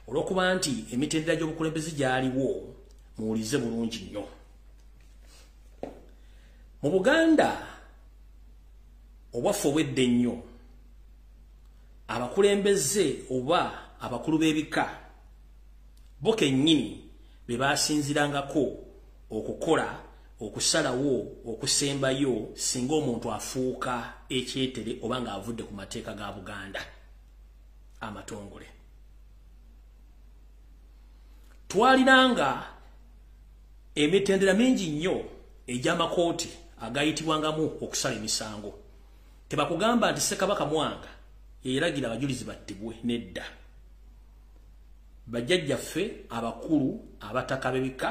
Olw'okuba nti emitendera gy'obukulembeze gyaliwo muwulize bulungi nnyo. Mu Buganda obwaffe obwedda ennyo abakulembeze oba abakulu b'ebika bo kennyini be baasinzirangako okukola okusalawo okusembayo singa omuntu afuuka ekyetere oba ng'avudde ku mateeka ga Buganda amatongole. Twalinanga emitendera mingi nnyo egy'amakooti agayitibwangamu okusala emisango. Tebakugamba nti Ssekabaka Mwanga yeragira abajulizi battibwe nedda. Bajjajjaffe abakulu abataka b'ebika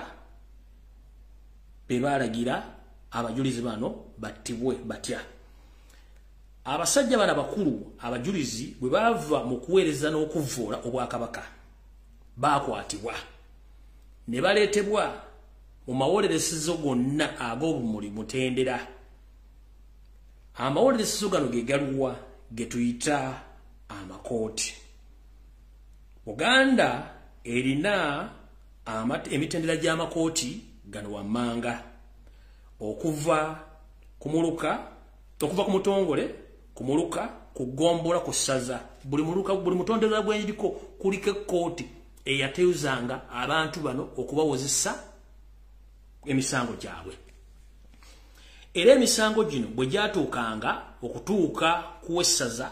be baalagira abajulizi bano battibwe batya. Abasajja bano abakulu abajulizi bwe baava mu kuweereza n'okuvvoola Obwakabaka baakwatibwa ne baleetebwa mu mawoleresizo gonna ag'obumuli mutendera. Amawoleresizo gano ge galuwa ge tuyita amakooti. Buganda erina emitendera gy'amakooti gano wammanga okuva ku mutongole ku muluka ku gombola ku ssaza buli mutondera gw'eriko kuliko ekkooti eyateyuzanga abantu bano okubawozesa emisango gyabwe. Era emisango gino bwe gyatuukanga okutuuka ku wessaza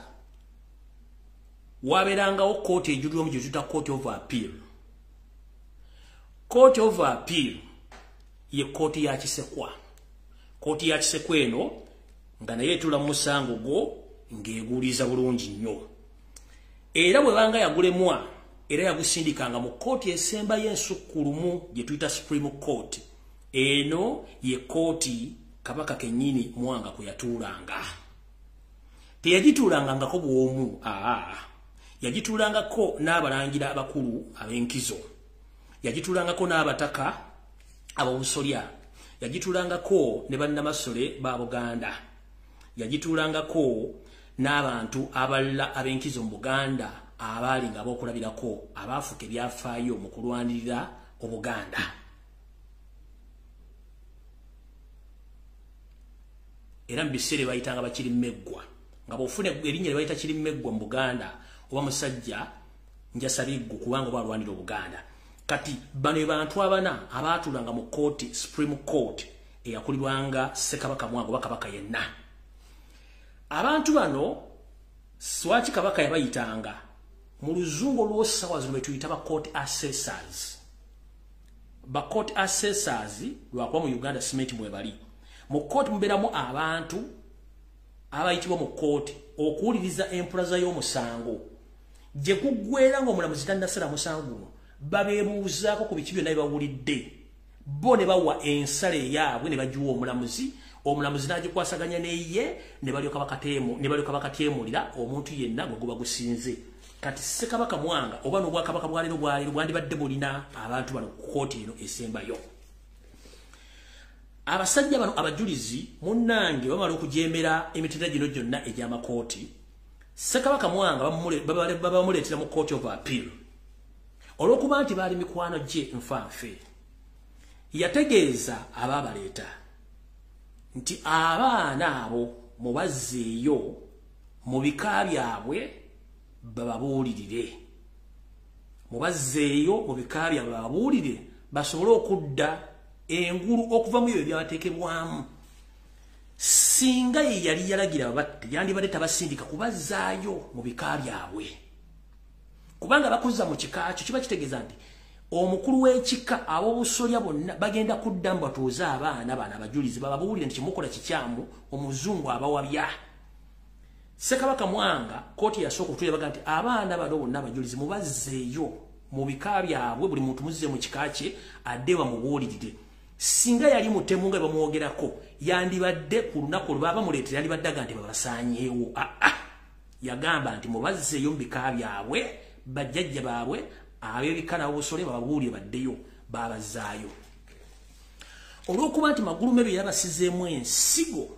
wabeerangawo kkooti ejulirwamu gye tuyita Court of Appeal. Court of Appeal ye kkooti ya Kisekwa. Kkooti ya Kisekwa eno nga naye etula mu musango gwo ng'eguuliza bulungi nnyo. Era bwe banga yagulemwa era yagusindikanga mu kkooti esembayo ensukkulumu gye tuyita Supreme Court. Eno ye kkooti Kabaka kennyini Mwanga kwe yatuulanga. Teyagituulangangako bw'omu, yagituulangako n'abalangira abakulu ab'enkizo. yagitulangako n'abataka ab'obusolya, yagitulangako ne bannamasole ba Buganda, yagitulangako n'abantu abalala ab'enkizo mu Buganda abaali nga b'okulabirako abaafuka ebyafaayo mu kulwanirira Obuganda. Era mu biseera bayitanga bakiri mmeggwa, nga bw'ofuna erinnya lye bayita kiri mmeggwa mu Buganda oba musajja Njasabiggu kubanga oba alwanira Obuganda. Kati bano bantu abana abaatulanga mu kooti, Supreme Court eyakulirwanga Ssekabaka Mwanga oba Kabaka yenna. Abantu bano swaki Kabaka yabayitanga mu luzungu olw'osawa zino betuyita ba court assessors. Ba court assessors lwakuba mu Uganda simenti mwe bali. Mu court muberamu abantu abayitibwa mu court okuwuliriza empulaza y'omusango. Gye kuggwera ng'omulamuzi tannasala musango guno babeebuuzaako ku biki byonna bye bo ne bawa ensala eyaabwe ne bagiwa omulamuzi n'agikwasaganya n'eye ne balyoka bakatyemulira omuntu yenna gwe guba gusinze. Kati Ssekabaka Mwanga oba n'obwakabaka bwa leero bwandibadde bulina abantu bano ku kooti eno esembayo. Abasajja bano abajulizi munnange bamala okujeemera emitendera gino gyonna egy'amakooti, Ssekabaka Mwanga babamuleetera mu Court of Appeal olw'okuba nti baali mikwano gye nfanfe. Yategeeza abaabaleeta nti abaana abo mubazzeeyo mu bika byabwe bababuulirire. Mubazzeeyo mu bika byabwe bababuulire basobole okudda engulu okuva mu ebyo byabateekebwamu. Singa ye yali yalagira babatte yandibadde tabasindika kubazzaayo mu bika byabwe. Kubanga bakuzza mu kika kyo kiba kitegeeza nti omukulu w'ekika ab'obusolya bonna bagenda kudda mbatuuza abaana bano abajulizi bababuulire nti kimukola kikyamu omuzungu abawabya. Ssekabaka Mwanga kooti yasooka okutulabaga nti abaana bano bonna abajulizi mubazzeeyo mu bika byabwe, buli muntu muzze mu kika kye adde bamubuulirire. Singa yali mutemu nga bamwogerako yandibadde ku lunaku olwaba muleetera yandibadde aga nti babasaanyeewo. Yagamba nti mubazzeeyo mu bika byabwe, bajjajja baabwe ab'ebika n'ab'obusole bababuulire baddeyo, babazzaayo. Olw'okuba nti magulume bye yabasizeemu ensigo,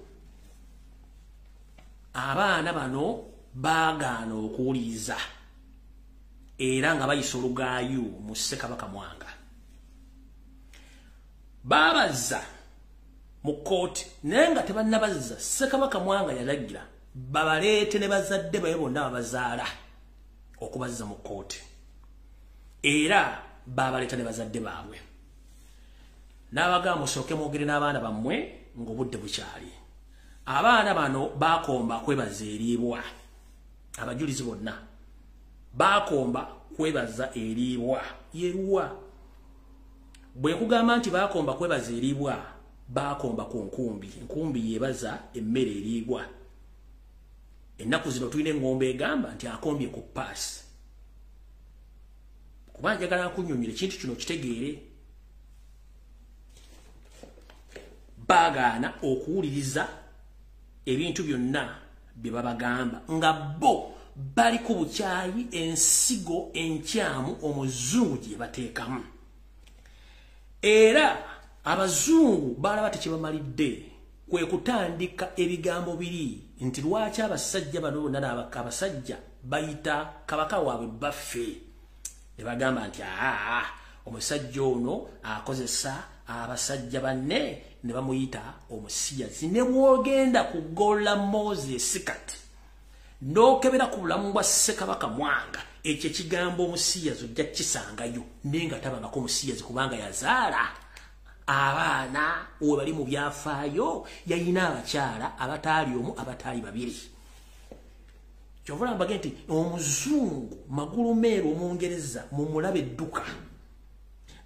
abaana bano baagaana okuwuliriza era nga bayisa olugaayo mu Ssekabaka Mwanga. Babazza mu kooti naye nga tebannabazza, Ssekabaka Mwanga yalagira babaleete ne bazadde babe bonna babazaala okubazza mu kooti. Era babaleeta ne bazadde baabwe. N'abagamba musooke mwogere n'abaana bammwe ng'obudde bukyali. Abaana bano baakomba kwebaza eriibwa. Abajulizi bonna baakomba kwebaza eriibwa. Yeruwa bwe kugamba nti baakomba kwebaza eriibwa, baakomba ku nkumbi. Enkumbi yebaza emmere eriibwa. Ennaku zino tulina engombe egamba nti akombye ku paasi. Kuba njagala nkunnyonnyera ekintu kino kitegeere. Baagaana okuwuliriza ebintu byonna bye babagamba nga bo bali ku bukyayi ensigo enkyamu omuzungu gye bateekamu. Era abazungu balaba tekibamalidde kwe kutandika ebigambo biri nti lwaki abasajja bano bonna abasajja bayita kabaka waabwe baffe. Ne bagamba nti omusajja ono akozesa abasajja banne ne bamuyita omusiyazi. Ne bwogenda kugola Moses kati n'okebera ku bulamu bwa Ssekabaka Mwanga, ekyo ekigambo omusiyazi ojja kisangayo naye nga tabangako omusiyazi kubanga yazaala abaana we bali mu byafaayo, yayina abakyala abataali omu abataali babiri. Kyovula mbage nti omuzungu magulumeero Omungereza mumulabe edduka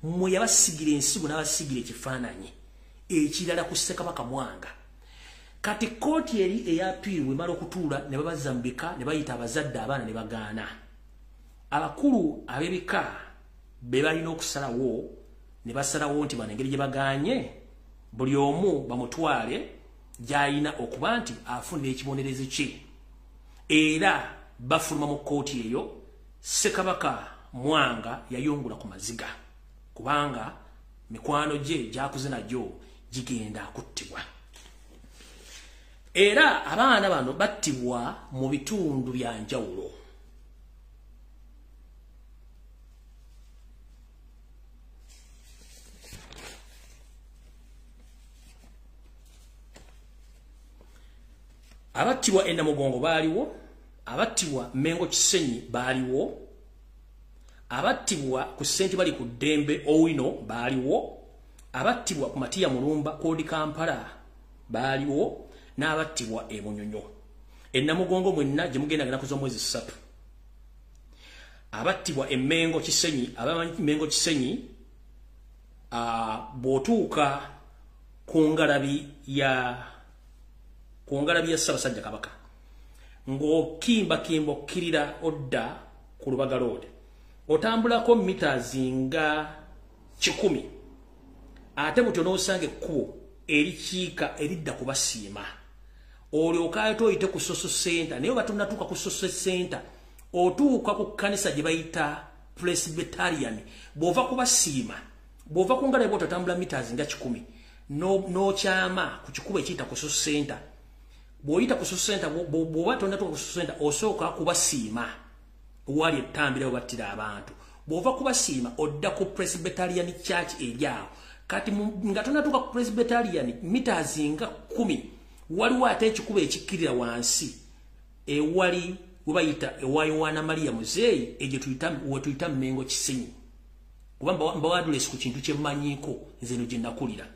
mwe yabasigira ensigo n'abasigira ekifaananyi ekirala ku Ssekabaka Mwanga. Kati kooti eri eyapiirwe mala okutuula ne babazza mu bika ne bayita abazadde abaana ne bagaana. Abakulu ab'ebika be balina okusalawo ne basalawo nti bano engeri gye bagaanye buli omu bamutwale gy'alina okuba nti afunira ekibonerezo kye. Era bafuluma mu kooti eyo, Ssekabaka Mwanga yayongula ku maziga kubanga mikwano gye gyakuze nagyo gigenda kuttibwa. Era abaana bano battibwa mu bitundu bya njawulo. Abattibwa e Namugongo baaliwo, abattibwa Mengo Kisenyi baaliwo, abattibwa ku Ssenti bali ku Ddembe Owino baaliwo, abattibwa ku Matiya Mulumba Kodi Kampala baaliwo, n'abattibwa e Bunyonyo. E Namugongo mwenna gye mugenda gena kuza omwezi 3. Abattibwa e Mengo Kisenyi, abamanyi Mengo Kisenyi bw'otuuka ku ngalabi ya Ssaabasajja Kabaka ng'okimba okkirira odda ku Lubaga Road otambulako meters nga 10 ate butyo n'osanga ekkubo erikiika eridda ku Basiima olyoka oyite ku Soso Center naye batunatuuka ku Soso Center otuuka ku kkanisa gye bayita Presbyterian bw'ova ku Basiima bw'ova ku ngalabi otambula meters nga 10 n'okyama ku kikubo ekiyita ku Soso Center. Bw'oyita ku Soso Center bw'oba tonatuuka ku Soso Center osooka ku Basiima wali ettambiro we battira abantu. Bw'ova ku Basiima odda ku Presbyterian Church eryawo. Kati nga tonatuuka ku Presbyterian meters nga 10 waliwo ate ekikubo ekikkirira wansi ewali we bayita ewa Yohana Maria Muzeeyi we tuyita Mengo Kisenyi. Kuba mbawadulesi ku kintu kye mmanyiiko nze eno gye nakulira.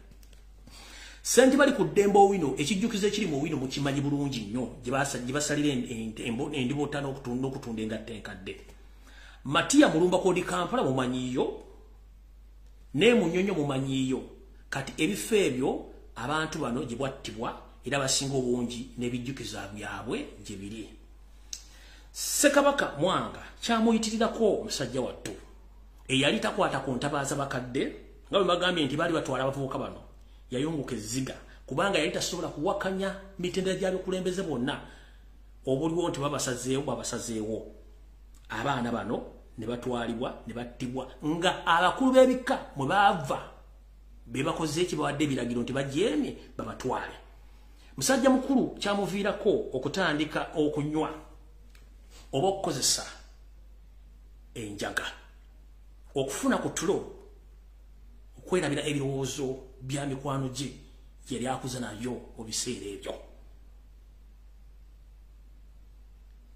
Ssenti bali ku Ddembe Owino ekijjukizo ekiri mu Owino mukimanyi bulungi nnyo gye basalira endibota n'okutunda engatta enkadde. Matiya Mulumba Kodi Kampala mumanyiyo ne Munyonyo mumanyiyo. Kati ebifo ebyo abantu bano gye bwattibwa era basinga obungi n'ebijjukizo byabwe gye biri. Ssekabaka Mwanga kyamuyitirirako omusajja wattu eyali takwata ku ntabaaza bakadde nga bwe bagambye nti baali batwala abavubuka bano. Yayunguka ezziga kubanga yali tasobola kuwakanya mitendera gy'abakulembeze bonna obuliwo nti babasazeewo. Abaana bano ne batwalibwa ne battibwa nga abakulu b'ebika mwe baava be bakoze eki bawadde ebiragiro nti bajeemye babatwale. Musajja mukulu kyamuviirako okutandika okunywa oba okukozesa enjaga okufuna ku tulo okwerabira ebirowoozo bya mikwano gye yali akuza nayo mu biseera ebyo.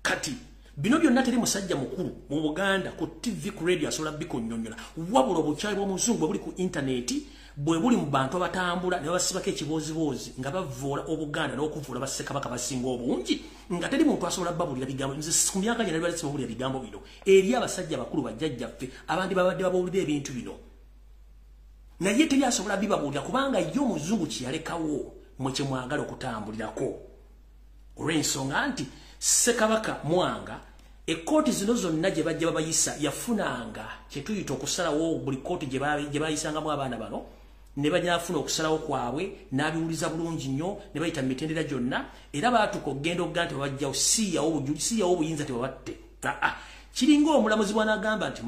Kati bino byonna teri musajja mukulu mu Buganda ku TV ku radio asobola bikonnyonnyola wabula obukyayi bw'omuzungu bwe buli ku intaneti bwe buli mu bantu abatambula ne basibako ekiboozibozi nga bavoola Obuganda n'okuvuula Bassekabaka basinga obungi nga teri muntu asobola babulira bigambo. Nze ku myaka gye nali baletse babulira bigambo bino eri abasajja bakulu bajjajjaffe abandi babadde babulira ebintu bino. Naye teri asobola bibabuulira kubanga ye omuzungu kye yalekawo mwe kye mwagala okutambulirako. Olw'ensonga nti Ssekabaka Mwanga ekkooti zino zonna gye bajja babayisa yafunanga kye tuyita okusalawo buli kkooti gye bayisangamu abaana bano ne bajja afuna okusalawo kwabwe n'abiwuliza bulungi nnyo ne bayita mu mitendera gyonna era baatuka okugenda okuga nti babajjawo siyawo obuyinza tebabatte. Kiringa omulamuzi bw'anagamba nti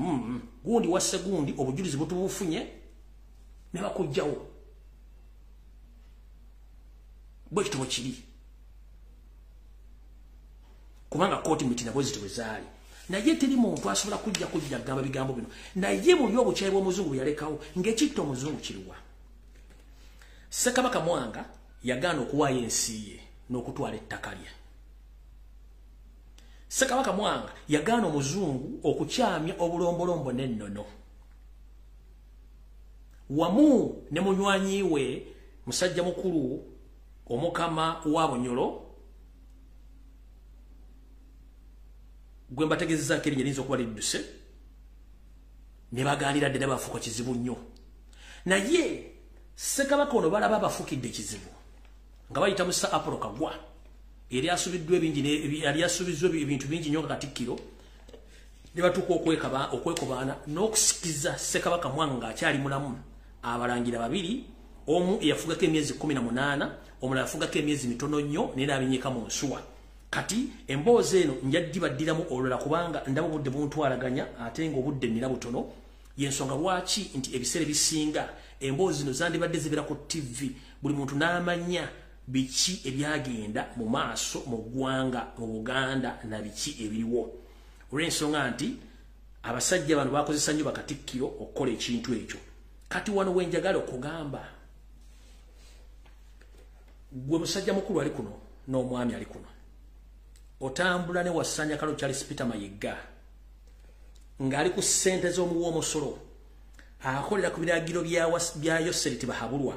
gundi wasse gundi obujulizi butubufunye ne bakujjawo bwe kitubo kiri kubanga kkooti mitina bwe zitwe zaali. Naye teri muntu asobola kujja kugamba bigambo bino naye buli obukyayi bw'omuzungu yalekawo ng'ekitta omuzungu kiriwa. Ssekabaka Mwanga yagaana okuwaayo ensi ye n'okutwala ettaka lye. Ssekabaka Mwanga yagaana omuzungu okukyamya obulombolombo n'ennono wamu ne munywanyi we musajja mukulu omukama wa Bunyolo gwe mbategezezzaako erinnya liyinza okuba lidduse ne bagaanira ddala bafuuka kizibu nnyo. Naye Ssekabaka ono balaba abafukidde ekizibu nga bayita Musa Apolo Kagwa yali asuubiddwa ebintu bingi nnyo nga Katikkiro ne batuuka okwekobaana n'okusikiza Ssekabaka Mwanga ng'akyali mulamu abalangira babiri omu yafugako emyezi 18 omulala yafugako emyezi mitono nnyo naye n'abinyika mu nsuwa. Kati emboozi eno njaddi baddiramu olulala kubanga ndaba obudde buntwalaganya ate ng'obudde nnina butono yensonga lwaki nti ebiseera bisinga emboozi zino zandibadde zibera ku TV buli muntu n'amanya biki ebyagenda mu maaso mu ggwanga mu Buganda na biki ebiriwo olw'ensonga nti abasajja bano bakozesa nnyo bakatikkiro okukola ekintu ekyo kati wano wenjagala okugamba gwe musajja mukulu ali kuno n'omwami ali kuno otambula ne wasanya kalo Charles Peter Mayiga ng'ali ku ssente z'omuwa omusolo akolera ku biragiro bya Yoseriti bahabulwa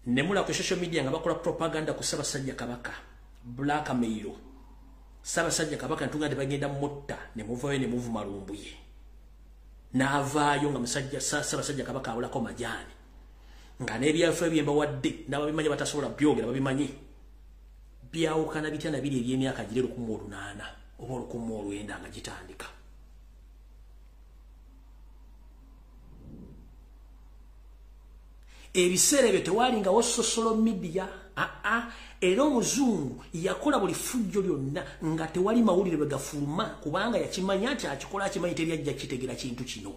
nemula ku social media nga bakola propaganda ku Ssaabasajja Kabaka blackmail Ssaabasajja Kabaka ntunga ndi bagenda mutta ne muvayo ne muvuma Lumbuye n'avaayo nga musajja Ssaabasajja Kabaka abulako majaani nga n'ebyafa ebyemba wadde n'ababimanya batasobola byogera babimanyi byawukana bitya na biri eby'emyaka giri 18 oba 19 nga gitandika ebiseera ebyo tewalingawo social media era omuzungu yakola buli fujjo lyonna nga tewali mawulire begafuluma kubanga yakimanya nti akikola akimanyi tebyajja kitegera kintu kino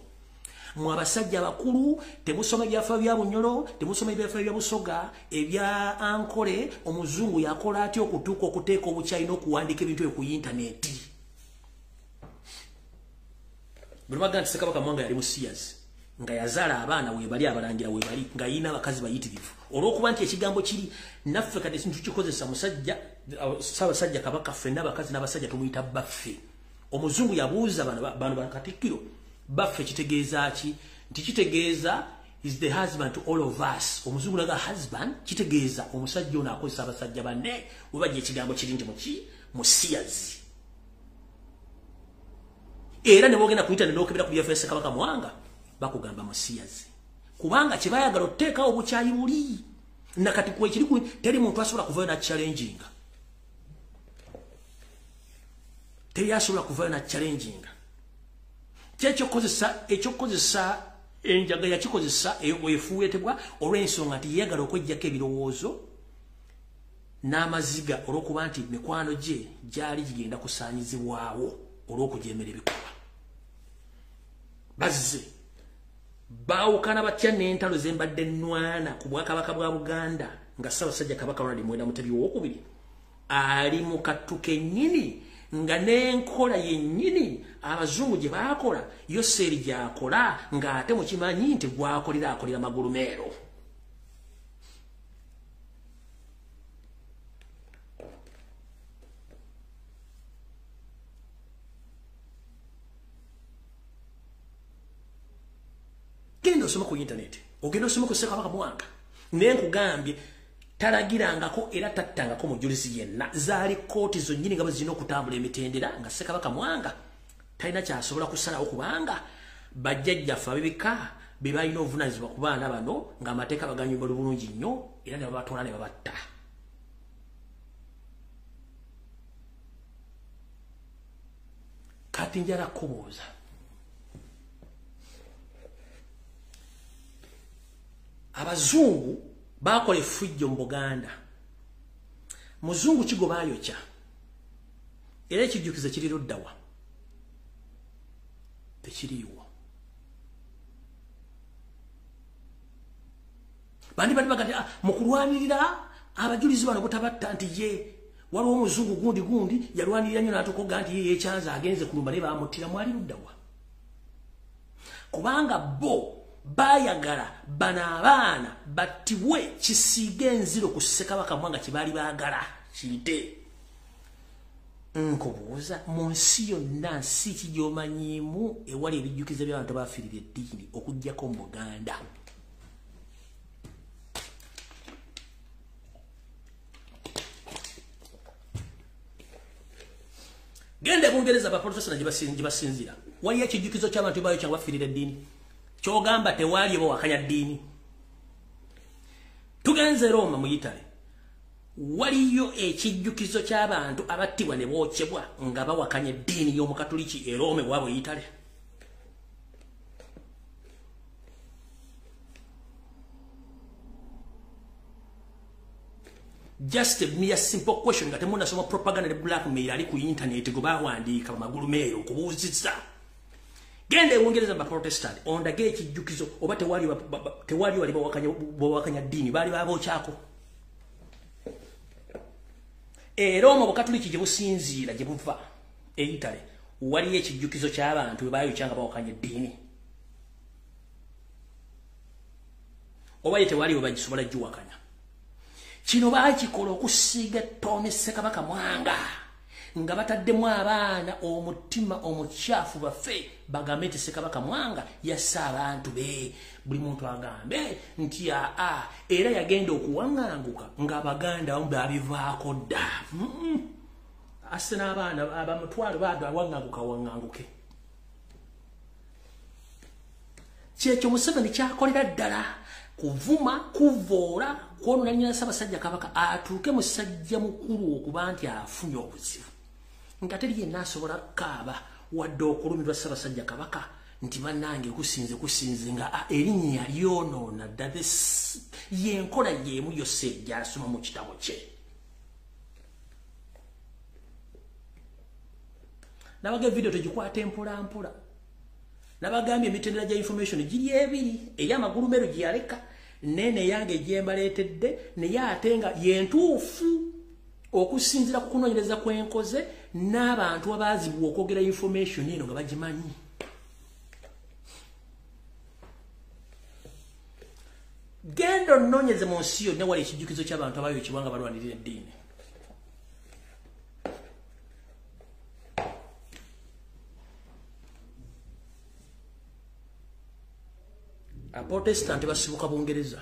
mu abasajja bakulu temusoma byafa bya Bunyolo temusoma byafa bya Busoga ebya ankole omuzungu yakola atyo okutuuka okuteeka obukyayina okuwandika ebintu ku internet buli baganda Ssekabaka Mwanga yali musiyazi nga yazala abaana webali abalangira webali nga yina abakazi bayitirivu olw'okuba nti ekigambo kiri naffe kati sintu kikozesa musajja Ssaabasajja Kabaka ffenna abakazi n'abasajja tumuyita baffe omuzungu yabuuza bano bakatikkiro baffe kitegeeza ki nti kitegeeza is the husband to all of us omuzungu naga husband kitegeeza omusajja ono akozesa abasajja banne webajja ekigambo kiri nti muki musiyazi era ne bogenda ku internet n'okebera ku byaffe Ssekabaka Mwanga bakugamba musiyazi kubanga kibayagala oteekawo obukyayi buli nakati kwe kiri teri muntu asobola kuvayo na challenging teri asobola kuvayo na challenging ekyokozesa enjaga yakikozesa efuuyetebwa olw'ensonga nti yeeyagala okweggyako ebirowoozo n'amaziga olw'okuba nti mikwano gye gyali gigenda kusaanyizibwawo olw'okujeemera ebikolwa bazze baawukana batya n'entalo zembadde nnwana ku Bwakabaka bwa Buganda nga Ssaabasajja Kabaka Ronald Muwenda Mutebi owookubiri ali mu kattuko ennyini nga n'enkola yennyini abazungu gye baakola Yoseri gy'akola ng'ate mukimanyi nti gwakolera akolera magulu meero genda osoma ku internet ogenda osoma ku Ssekabaka Mwanga naye nkugambye talagirangako era tattangako mujulizi yenna zaali kooti zonnyini nga bazirina okutambula emitendera nga Ssekabaka Mwanga talina kyasobola kusalawo kubanga bajjajjaffe abebika be balina obuvunaanyizibwa ku baana bano ng'amateeka baganyumbala bulungi nnyo era ne babatwala ne babatta kati njala kubuuza abazungu bakola effujjo mu Buganda muzungu kigo baayokya era ekijjukiza kiri luddawa tekiriiwo bandi baga mu kulwanirira abajulizi bano butabatta nti ye waliwo omuzungu gundi yalwanirira nnyo n'atukoga nti ye yekyanza agenze kulumba naye bamuttira mwali luddawa kubanga bo bayagala bana abaana battiwe kisiige enziro ku Ssekabaka Mwanga kibaali baagala kiyite nkubuuza mu nsi yonna nsi kijoomanyiimu ewali ebijjukiza by'abantu abafiirira eddiini okuggyako mu Buganda genda Bungereza baprotestant gye basinzira waliyo ekijjukizo ky'abantu bayo kyangwa bafiirira eddiini kyogamba tewali ebo wakanya ddiini tugenze Roma mu Italy waliyo ekijjukizo ky'abantu abattibwa ne bookyebwa nga bawakanya eddiini y'Omukatoliki e Rome wabwe Italy just a mere simple question nga temunasoma propaganda ne blackmail ali ku internet go bawandiika bamagulu meero okubuuzizza genda ewongereza ba Protestant ondage ekijjukizo oba tewali wali bawakanya dini bali babokyako Roma Bukatuliki gye businziira gye buva Italy wali ekijjukizo ky'abantu bayokyanga bawakanya dini oba tewali bagisobola giwakanya kino bakikola okusiiga Tony Ssekabaka Mwanga nga bataddemu abaana omutima omukyafu baffe bagambe nti Ssekabaka Mwanga yassa abantu be buli muntu agambe nti era yagenda okuwaŋŋanguka ng'Abaganda bamu babivaako dda ase n'abaana abamutwalo waŋŋanguke kyekyo Museveni kyakolera ddala kuvuma kuvoola kwononanyira Ssaabasajja Kabaka atuuke musajja mukulu okuba nti afunye obuzibu nga teri yenna asobola kaaba wadde okulumirwa Ssaabasajja Kabaka nti bannange kusinze nga erinnya lyonoona ddala yenkola yeemu yose gy'asoma mu kitabo kye nabaga video tegikwata mpolampola nabagambye emitendera gya information giri ebiri ey'amagulumero gye yaleka nene yange gye mbaleetedde naye ate nga yentuufu okusinziira ku kunoonyereza kwenkoze n'abantu abaazibwa okwogera information eno nga bagimanyi genda onoonyeze mu nsi yonna wali ekijjukizo ky'abantu abaayokebwa nga balwanirira eddiini Abaprotestant basibuka Bungereza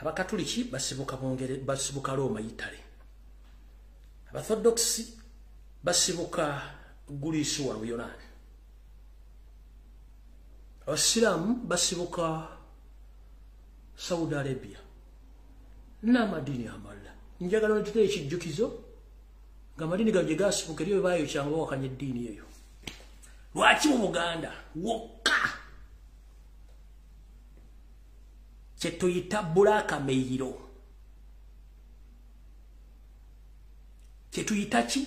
Abakatuliki basibuka Roma Italy Abaorthodox basibuka Greece wa Yunani Abasilamu basibuka Saudi Arabia n'amadini amalala njagala ntuteeke ekijjukizo nga amadini gabye gasibuka eriyo baayokyanga bawakanya eddiini eyo lwaki mu Buganda wokka kyetuyita bulaka meiro kyetuyita ki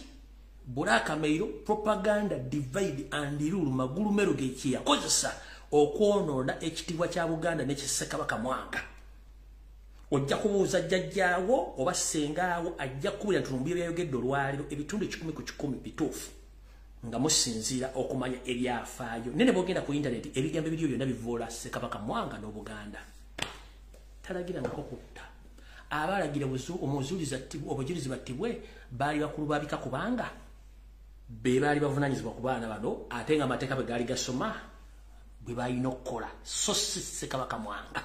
bulaka meiro propaganda divide and rule magulumero gekiyakozesa okwonoona ekitibwa kya Buganda n'ekissekabaka Mwanga ojja kubuuza jjajjaawo oba ssengaawo ajja kubira tulumbuye byayogedde olwaliro ebitundu 10 ku 10 bituufu nga musinziira okumanya ebyafaayo nene bwogenda ku internet ebigambo ebiriyo byonna bivoola Ssekabaka Mwanga n'Obuganda talagira ngako kutta abalagira obujulizi battibwe baali bakulu babika kubanga be baali bavunanyizibwa ku baana bano ate nga amateeka bwe gaali gasoma bwe balina okukola so si Ssekabaka Mwanga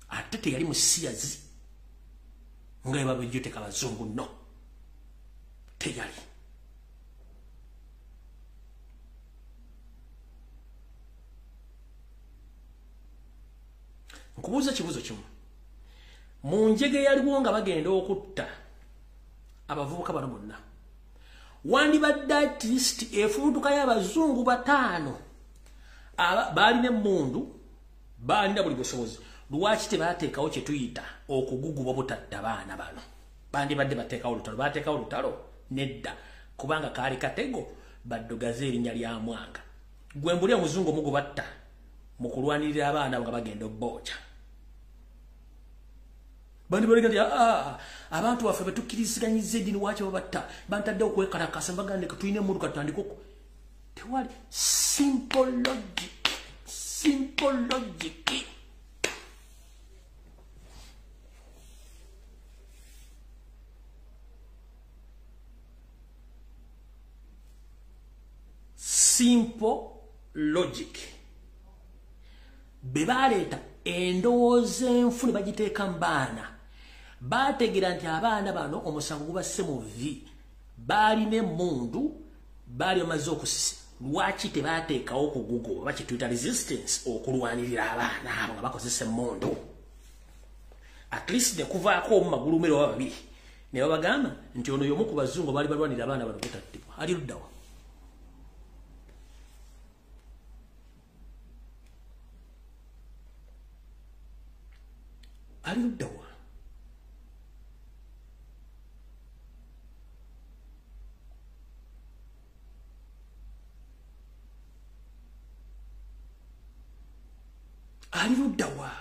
ate teyali musiyazi nga bwe babejjoteka Abazungu no teyali nkubuuza kibuuzo kimu mu njege yaliwo nga bagenda okutta abavubuka bano bonna wandibadde at least efuntuka y'Abazungu 5 baalina emmundu baalina buli busobozi lwaki tebaateekawo kye tuyita okuguguba butadda baana bano bandibadde bateekawo olutalo baateekawo olutalo nedda kubanga kaali katego baddugaze erinnya lya Mwanga gwe mbuli Omuzungu omugubatta mu kulwanirira abaana nga bagenda obbooja bandi bolega nti abantu baffe betukkiriziganyizza eddiini waaki babatta bantadde okwekalakasa mbagande katulina emmundu katutandika tewali simple logic bebaleeta endowooza enfu ne bagiteeka mu baana baategeera nti abaana bano omusango gubasse mu vi baalina emmundu baali bamaze okusisi lwaki tebaateekawo okugugo oba kyetuyita resistance okulwanirira abaana abo nga bakozesa emmundu at least ne kuvaako omu magulumiro oba babiri ne babagamba nti ono y'omu ku Bazungu baali balwanirira abaana bano butattibwa ali luddawa ali luddawa ali ludda wa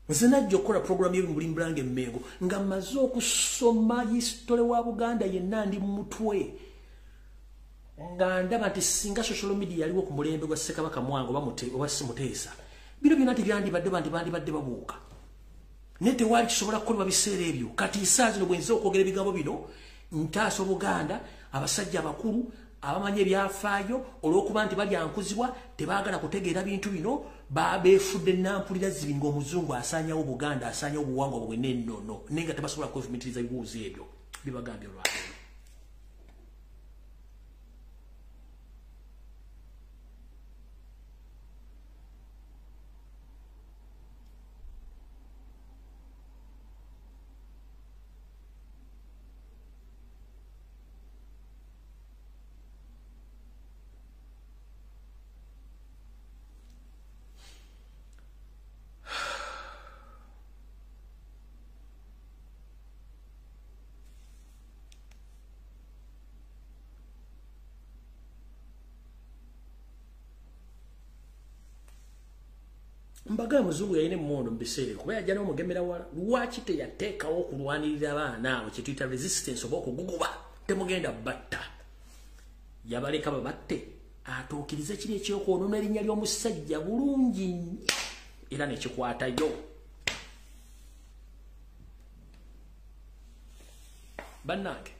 Nzenajja okukola program y'ebintu buli mbrange mmengo nga mmaze okusoma history wa Buganda yenna ndi mu mutwe nga ndaba nti singa social media yaliwo ku mulembe gwa Ssekabaka Mwango oba Simuteesa bino byonna tebyandibadde bandibadde babuuka naye tewali kisobola kukolebwa biseera ebyo kati isaa zino bwe nziza okwogera ebigambo bino ntaasa Obuganda abasajja abakulu abamanyi ebyafaayo olw'okuba nti balyankuzibwa tebaagala kutegeera bintu bino beefudde nampulira zibi ng'omuzungu asaanyawo Buganda asaanyawo obuwangwa bwe n'ennono naye nga tebasobola kwefumitiriza ebibuuzo ebyo bibagambye olwaleero. Mbaga muzungu yayine mmondo mbisere kuba yajja n'omugemera wala lwaki teyateekawo okulwanirira abaana abo kye tuyita resistance oba okuguguba temugenda batta yabaleka babatte atuukirize kiri ekyokwonoona erinnya ly'omusajja bulungi era nekikwatayo bannange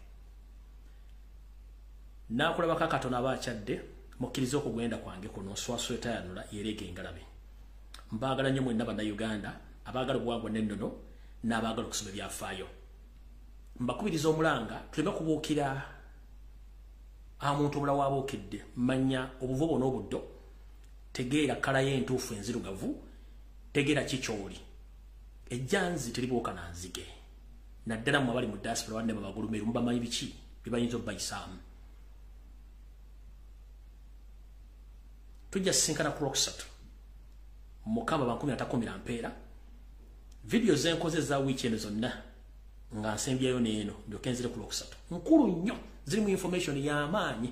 naakulabako akatono aba akyadde mukkirize okugenda kwange kuno nswaswetayanula yereega engalabe mbagala nnyo mwenna bannayuganda abaagala obuwangwa n'ennono n'abaagala okusoma ebyafaayo mbakubiriza omulanga tuleme kubuukira omuntu omulala waabuukidde manya obuvo bwonna obuddo tegeera kkala y'entuufu enzirugavu tegeera kikyoli ejjanzi teribuuka na nzige naddala mmwe abali mu diaspora banne babagulumeeru mubamanyi biki bibayinza obbayisaamu tujja sisinkana ku Lwokusatu Mukama 2010 mpeera video zenkoze za weekend zonna nga nsembyayo neeno byokenzire ku Lwokusatu nkulu nnyo zirimu information y'amaanyi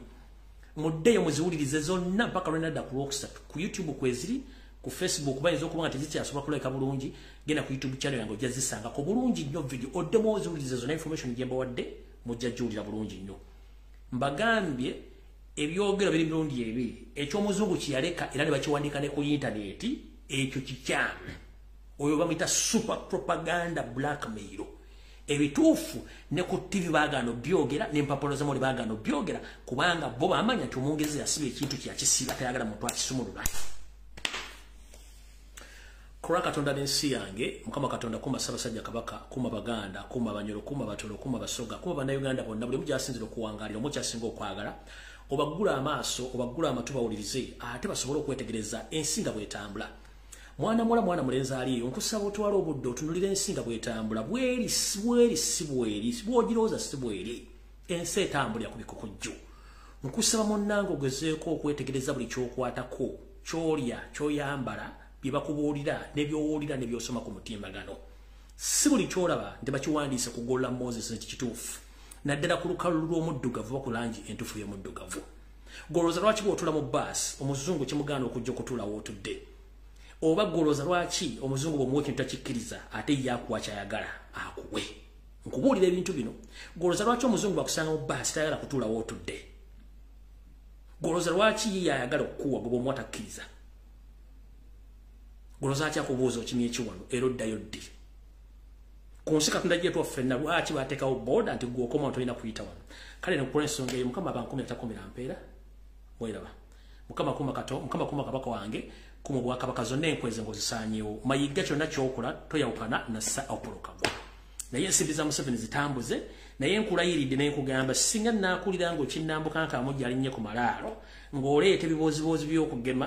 muddeyo muziwulirize zonna mpaka lwenadda ku Lwokusatu ku YouTube kweziri ku Facebook bayinza okuba nga tezikyasobola kulabika bulungi genda ku YouTube channel yange ojja zisanga ko bulungi nnyo video oddemu oziwulirize zonna information gye mbawadde mujja jjulira bulungi nnyo mbagambye ebyogero biri mirundi ebiri eky'omuzungu kiyaleka era ne bakiwandiika ne ku internet ekyo kikyamu oyo bamuyita super propaganda blackmail ebituufu ne ku TV baagano byogera n'empapula z'amawulire baagano byogera kubanga bo bamanya nti omwongezi yasiba ekintu kyakisiba tayagala muntu akisumulula kola Katonda n'ensi yange Mukama Katonda kuma Ssaabasajja Kabaka kuma Baganda kuma Banyoro kuma Batolo kuma Basoga kuma Bannayuganda bonna buli mujjasinzira okuwangalira omukyasinga okwagala obagula amaaso obagula amatu bawulirize ate basobola okwetegereza ensinga bwetambula mwana mulenzi ali nkusaba otwala obudde otunulira ensinga bwetambula bweri bwogirowooza si bweri ensi etambulira ku bikokojjo nkusaba munnange ogezeeko okwetegereza buli kyokwatako kyolya kyoyambala bye bakubuulira n'ebyowulira n'ebyosoma ku mutimbagano si buli kyolaba nti bakiwandiise kugolola Moses nekikituufu naddala ku lukalu lw'omuddugavu oba ku langi entuufu y'omuddugavu golooza lwaki bw'otula mu baasi omuzungu kimugaana okujja okutuula wootudde oba golooza lwaki omuzungu bw'omuwa ekintu takikkiriza ate ye akuwa kyayagala akuwe nkubuulira ebintu bino golooza lwaki omuzungu bakusanga mu baasi tayagala kutuula wootudde golooza lwaki ye yayagala okukuwa gwe bw'omuwa takkiriza golooza lwaki akubuuza okimya ekiwano era oddayo ddi ku nsi Katonda gye twaffe na lwaki baateekawo booda nti gw'okoma tolina kuyita wano kale nekola ensonga eyo Mukama 2010 mpeera mwiraba Mukama kuma Kabaka wange kuma Bwakabaka zonna enkweze ng'ozisaanyeewo Mayiga kyonna ky'okola toyawukana na Sir Opolokagwa naye ensimbi za Museveni zitambuze naye nkulayiridde ne nkugamba singa naakulira ng'okinnambuka nkaamujja alinnye ku malaalo ng'oleeta ebiboozi by'okugema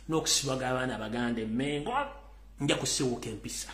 n'okusibaga abaana Abaganda emmengo nja kusiwuuka empisa